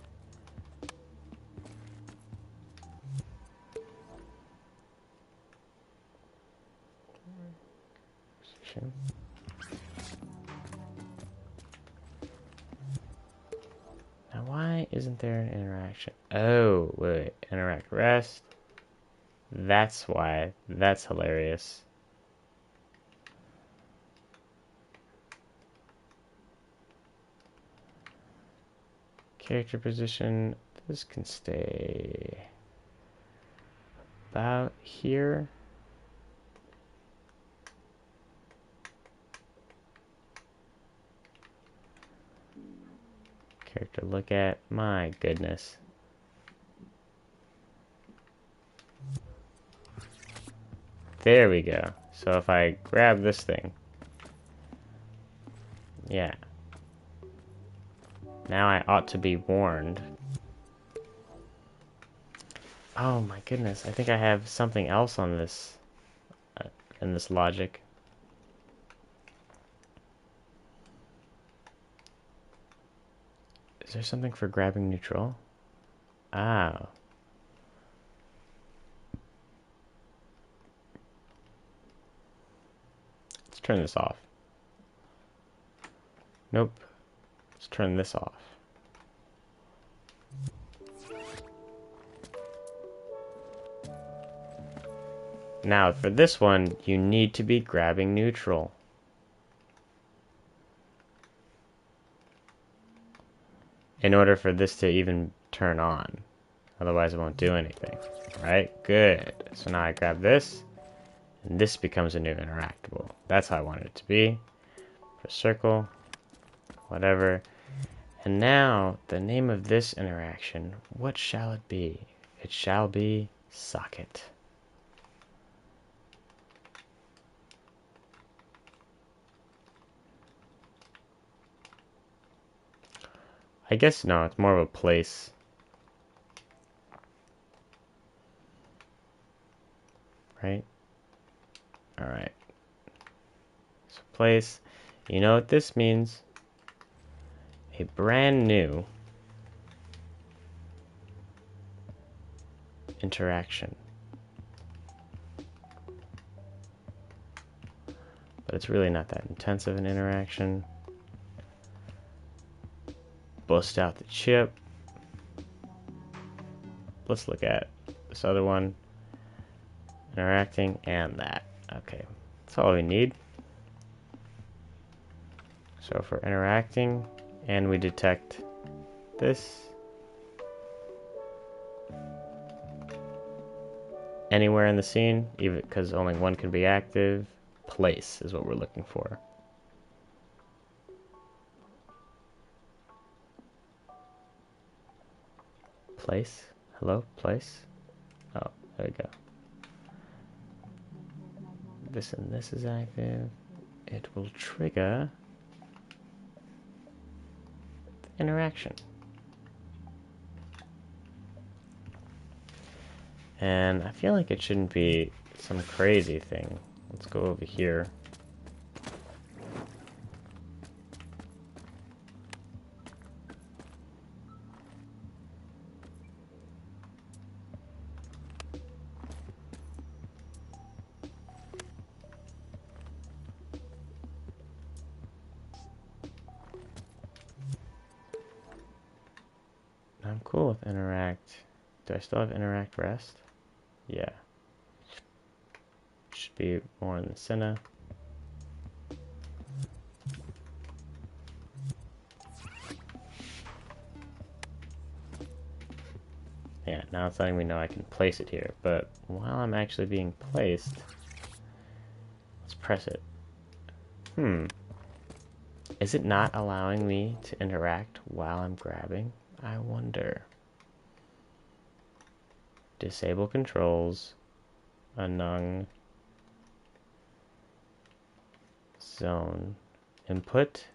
Now why isn't there an interaction? Oh, wait, interact rest. That's why. That's hilarious. Character position. This can stay about here. Character look at. My goodness. There we go. So if I grab this thing. Yeah. Now I ought to be warned. Oh my goodness, I think I have something else on this, in this logic. Is there something for grabbing neutral? Ah. Let's turn this off. Nope. Let's turn this off. Now, for this one, you need to be grabbing neutral. In order for this to even turn on. Otherwise, it won't do anything. Right? Good. So now I grab this, and this becomes a new interactable. That's how I want it to be. For circle, whatever. And now, the name of this interaction, what shall it be? It shall be socket. I guess no, it's more of a place. Right? Alright. So place. You know what this means? A brand new interaction. But it's really not that intense of an interaction. Bust out the chip. Let's look at this other one. Interacting and that. Okay, that's all we need. So for interacting and we detect this, anywhere in the scene, even because only one can be active, place is what we're looking for. Place? Hello? Place? Oh, there we go. This and this is active. It will trigger the interaction. And I feel like it shouldn't be some crazy thing. Let's go over here. I'm cool with interact. Do I still have interact rest? Yeah. Should be more in the center. Yeah, now it's letting me know I can place it here, but while I'm actually being placed, let's press it. Is it not allowing me to interact while I'm grabbing? I wonder. Disable controls. Anung. Zone. Input.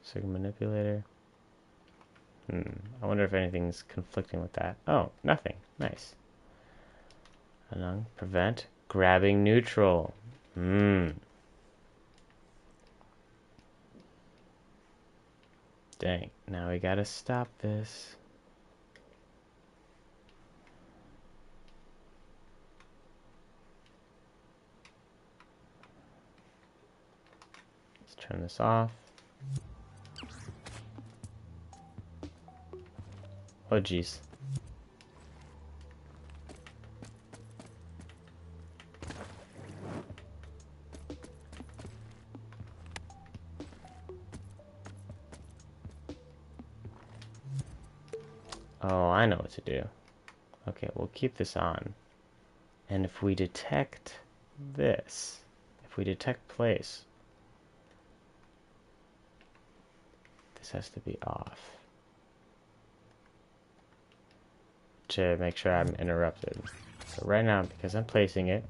Signal manipulator. I wonder if anything's conflicting with that. Oh, nothing. Nice. Anung. Prevent. Grabbing neutral. Dang, now we gotta stop this. Let's turn this off. Oh, geez. Oh, I know what to do. Okay, we'll keep this on. And if we detect this, if we detect place, this has to be off to make sure I'm interrupted. So right now, because I'm placing it,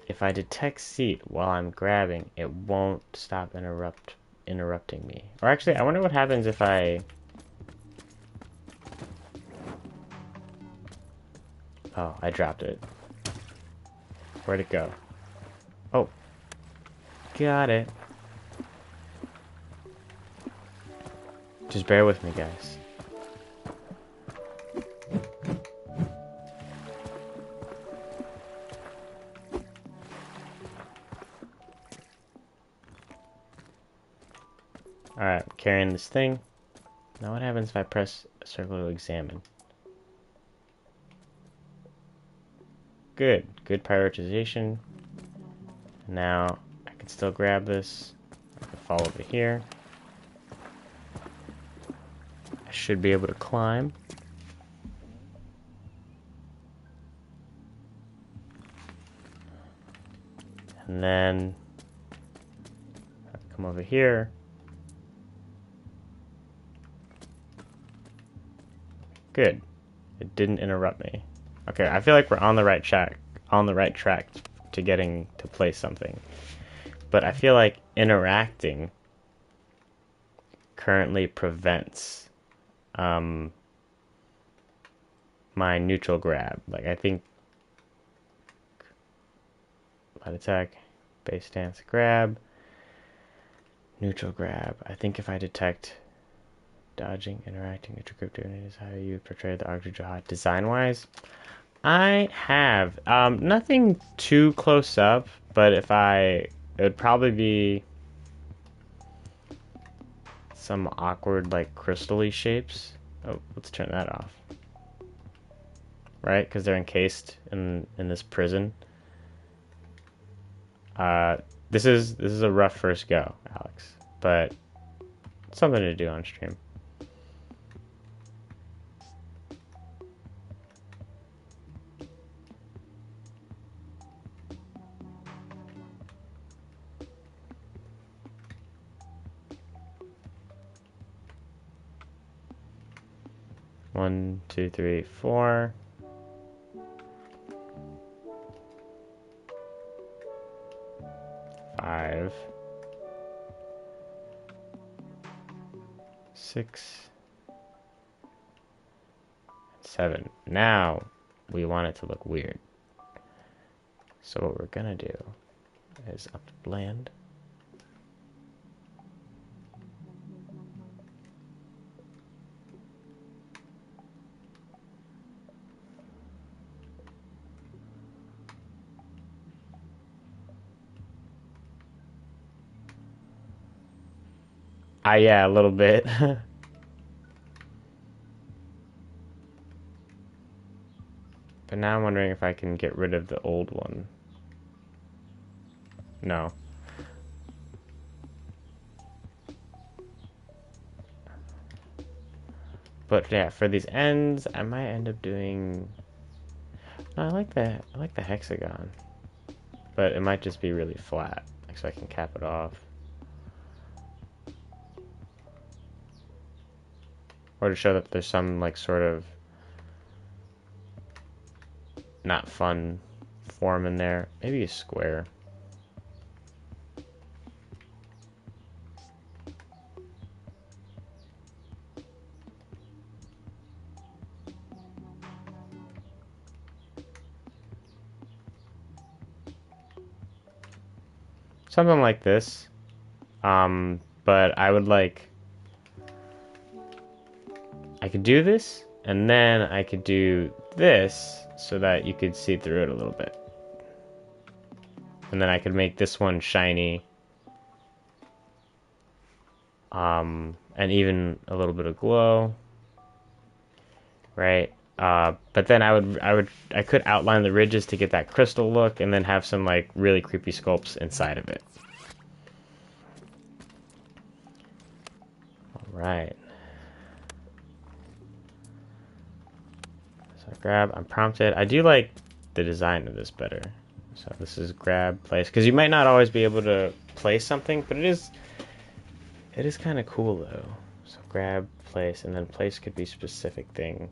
if I detect seat while I'm grabbing, it won't stop interrupting me. Or actually, I wonder what happens if I... Oh, I dropped it. Where'd it go? Oh. Got it. Just bear with me, guys. Alright, I'm carrying this thing. Now what happens if I press circle to examine? Good. Good prioritization. Now, I can still grab this. I can fall over here. I should be able to climb. And then, come over here. Good. It didn't interrupt me. Okay, I feel like we're on the right track to getting to place something. But I feel like interacting currently prevents my neutral grab. Like, I think light attack, base stance, grab, neutral grab. I think if I detect dodging, interacting, neutral grip doing it is how you portray the Arc Jihad design-wise. I have nothing too close up, but it would probably be some awkward, like, crystal-y shapes. Oh, let's turn that off. Right? Because they're encased in this prison. This is a rough first go, Alex, but something to do on stream. One, two, three, four. Five. 6. 7. Now we want it to look weird. So what we're gonna do is up to blend. Yeah, a little bit. But now I'm wondering if I can get rid of the old one. No. But yeah, for these ends, I might end up doing. No, I like the hexagon, but it might just be really flat, like, so I can cap it off, or to show that there's some, like, sort of not fun form in there. Maybe a square. Something like this. But I would like... I could do this, and then I could do this so that you could see through it a little bit. And then I could make this one shiny. And even a little bit of glow. Right? But then I could outline the ridges to get that crystal look, and then have some, like, really creepy sculpts inside of it. Alright. So I grab, I'm prompted. I do like the design of this better. So this is grab, place, because you might not always be able to place something, but it is kind of cool though. So grab, place, and then place could be specific thing.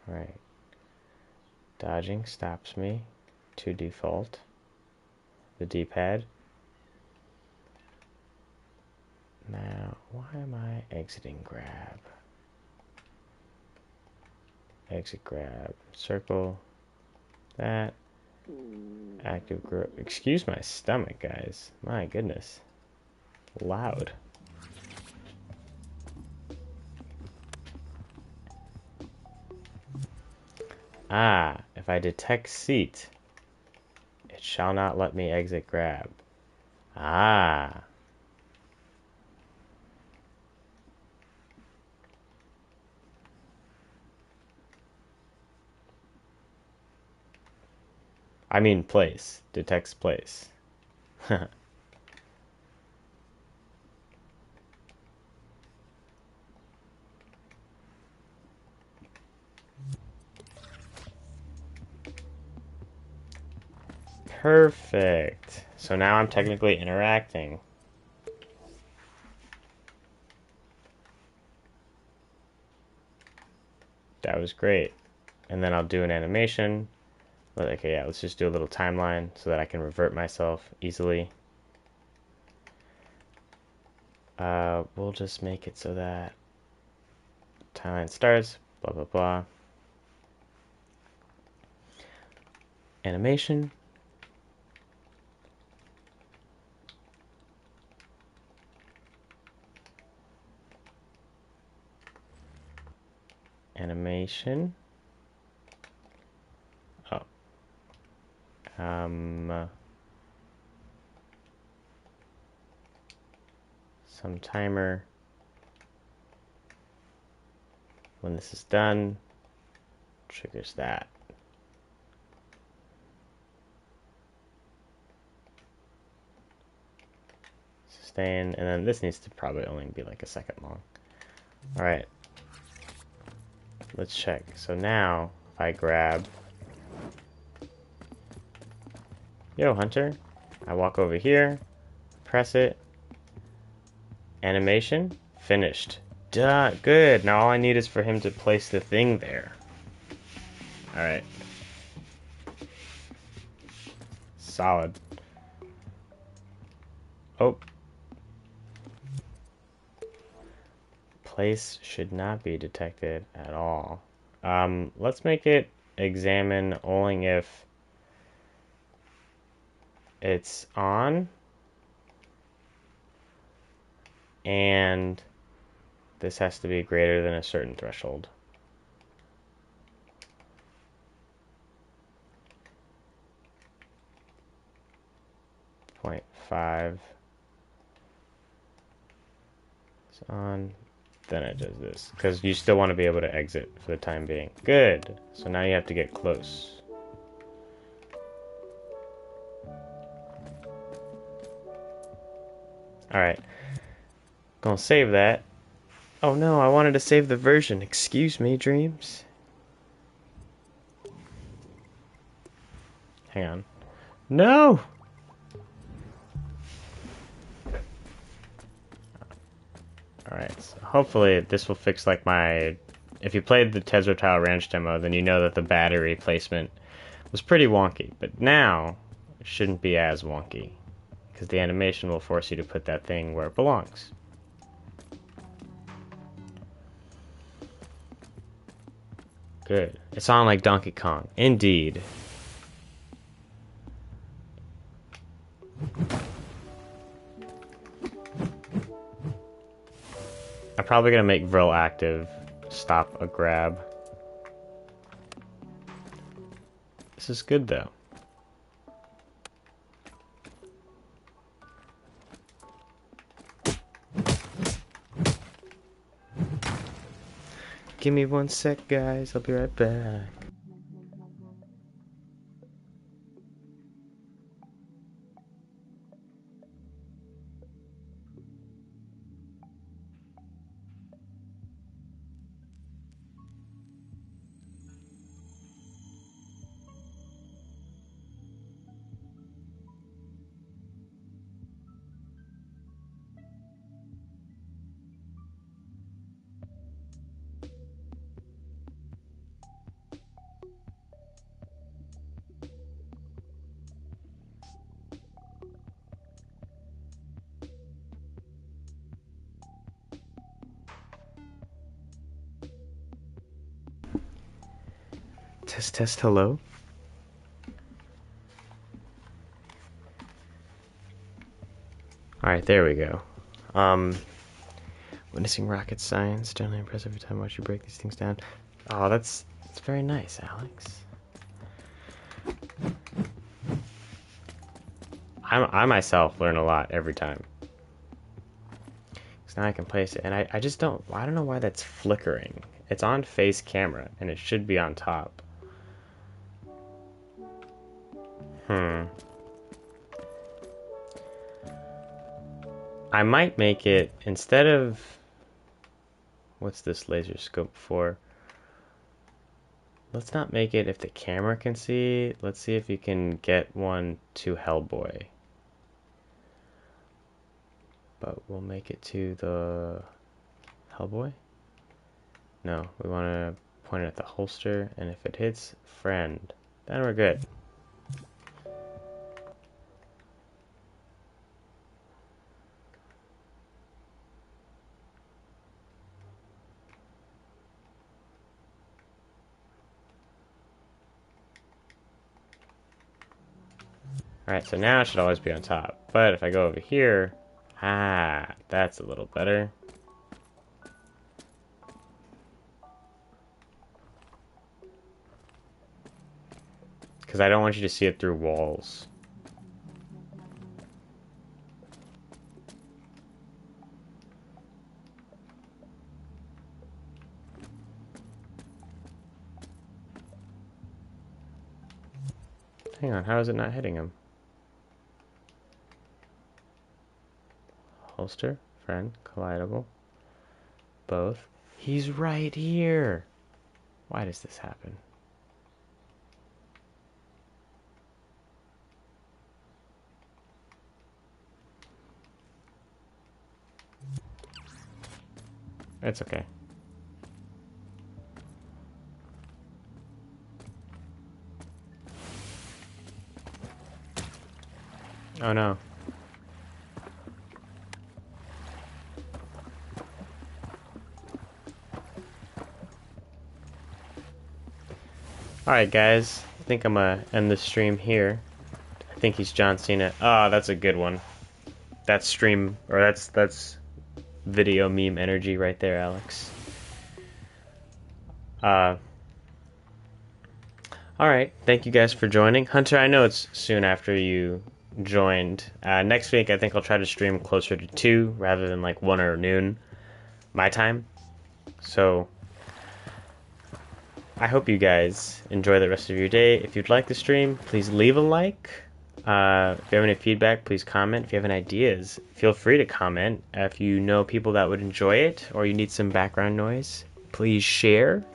Alright. Dodging stops me to default. The D-pad. Now, why am I exiting grab? Exit grab. Circle. That. Active grip. Excuse my stomach, guys. My goodness. Loud. If I detect seat, it shall not let me exit grab. I mean place. Detects place. Perfect. So now I'm technically interacting. That was great. And then I'll do an animation. But okay, yeah, let's just do a little timeline so that I can revert myself easily. We'll just make it so that timeline starts, blah, blah, blah. Animation. Animation. Oh. Some timer. When this is done, triggers that. Sustain, and then this needs to probably only be like a second long. Alright. Let's check. So now, if I grab... Yo, Hunter. I walk over here, press it. Animation, finished. Duh, good. Now all I need is for him to place the thing there. Alright. Solid. Oh. Place should not be detected at all. Let's make it examine only if it's on and this has to be greater than a certain threshold. .5. It's on. Then it does this. Because you still want to be able to exit for the time being. Good. So now you have to get close. Alright. Gonna save that. Oh no, I wanted to save the version. Excuse me, Dreams. Hang on. No! Alright, so hopefully this will fix like my... If you played the Tile Ranch demo, then you know that the battery placement was pretty wonky. But now, it shouldn't be as wonky. Because the animation will force you to put that thing where it belongs. Good. It's on like Donkey Kong. Indeed. I'm probably gonna make Vril active. Stop a grab. This is good though. Give me 1 sec, guys. I'll be right back. Test, test, hello? Alright, there we go. Witnessing rocket science, generally impressive every time I watch you break these things down. Oh, that's very nice, Alex. I myself learn a lot every time. So now I can place it, and I don't know why that's flickering. It's on face camera, and it should be on top. I might make it, instead of... What's this laser scope for? Let's not make it if the camera can see. Let's see if you can get one to Hellboy. But we'll make it to the... Hellboy? No, we want to point it at the holster, and if it hits friend, Then we're good. Alright, so now it should always be on top. But if I go over here, that's a little better. Because I don't want you to see it through walls. Hang on, how is it not hitting him? Holster, friend, collidable, both. He's right here. Why does this happen? It's okay. Oh no. Alright guys, I think I'm gonna end the stream here. I think he's John Cena. Oh, that's a good one. That's stream, or that's video meme energy right there, Alex. Alright, thank you guys for joining. Hunter, I know it's soon after you joined. Next week I think I'll try to stream closer to 2 rather than like 1 or noon my time. So I hope you guys enjoy the rest of your day. If you'd like the stream, please leave a like. If you have any feedback, please comment. If you have any ideas, feel free to comment. If you know people that would enjoy it or you need some background noise, please share.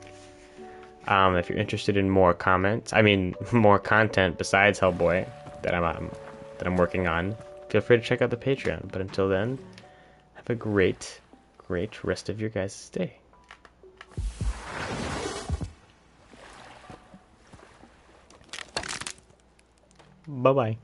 If you're interested in more more content besides Hellboy that I'm working on, feel free to check out the Patreon. But until then, have a great rest of your guys' day. Bye-bye.